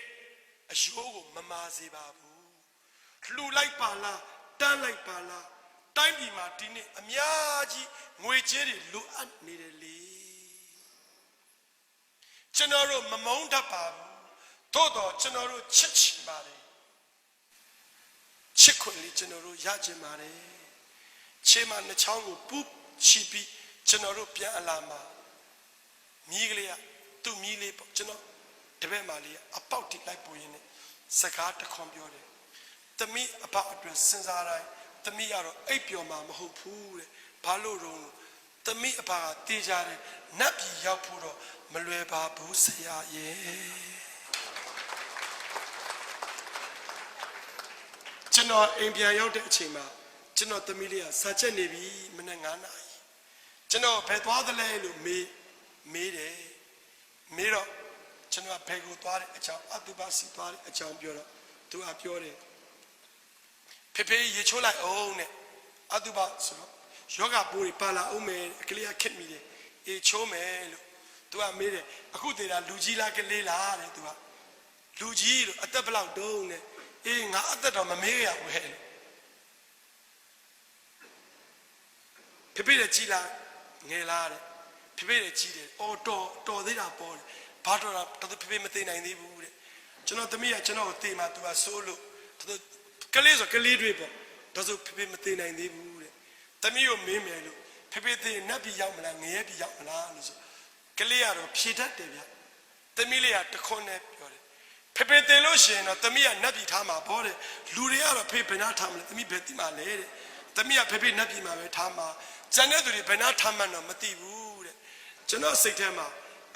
S1: a show Mamazi Babu. Lu like Pala, Dan like Pala. Time be Martini, Amiaji, Muicheri, Luan Nideli. General Mamonda Babu, Todo General Chich Mare. Chikwili General Yajimare. Chema Nachango, Poop, Chibi, General Pia Alama. Miglia, 2 million, General Debemalia, about it like Boyne, Sakata Computer. The me about since I. The me are Apio Mamma who pool, Palo, the me about Tijari, Napi Yapuro, Malueba Busaya, ye. General Ambia Yoda Chima, General Tamilia, such a navy, Menangana. General Pedwa the Lay, made a mirror, General Pego Tari, a child, Atubasi Tari, a champion, to Apiore. Pepe Yechola own it. Aduba, Yoga Buri Pala, Ume, clear kid me, a chome, to a made a good Luigi like a lila, to a Luigi, a double out done, in other on a mea. Pepe the Chila, Nelare, Pepe the Chile, or to the apple, part of the Pepe Matina in the wood. Genotomia, Geno Thema to a solo, to the Kalezo Kalidripo, does it Pipi Matina in the wood? Tamio Mimelo, Pipi Nabi Yamana, Nabi Yamana, Kaliaro, Pita Devia, Tamilia, the cornet, Pepe de Lotion, or Tamia Nabi Tama, body, Luriara Pepe Natam, let me bet my lady, Tamia Pepe Nabi Tama, Janetri Benatama, Mati wood, Jano Satama,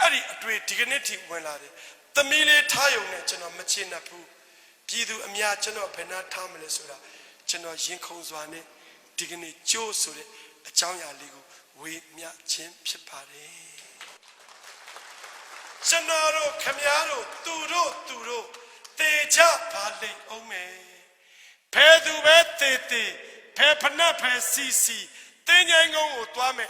S1: Adi a great dignity when I did. Tamile Tayo, General Machina Poo. Pidu Amia General Pena Tamilesura, General Jinko Zwane, Dignity Joe Sure, a Changa Ligo, we Mia Chim Pipare. General Camiaro, Turo, Teja Pale Ome, Pedu Tete, Pepana Sisi, Tenyango, Tuame,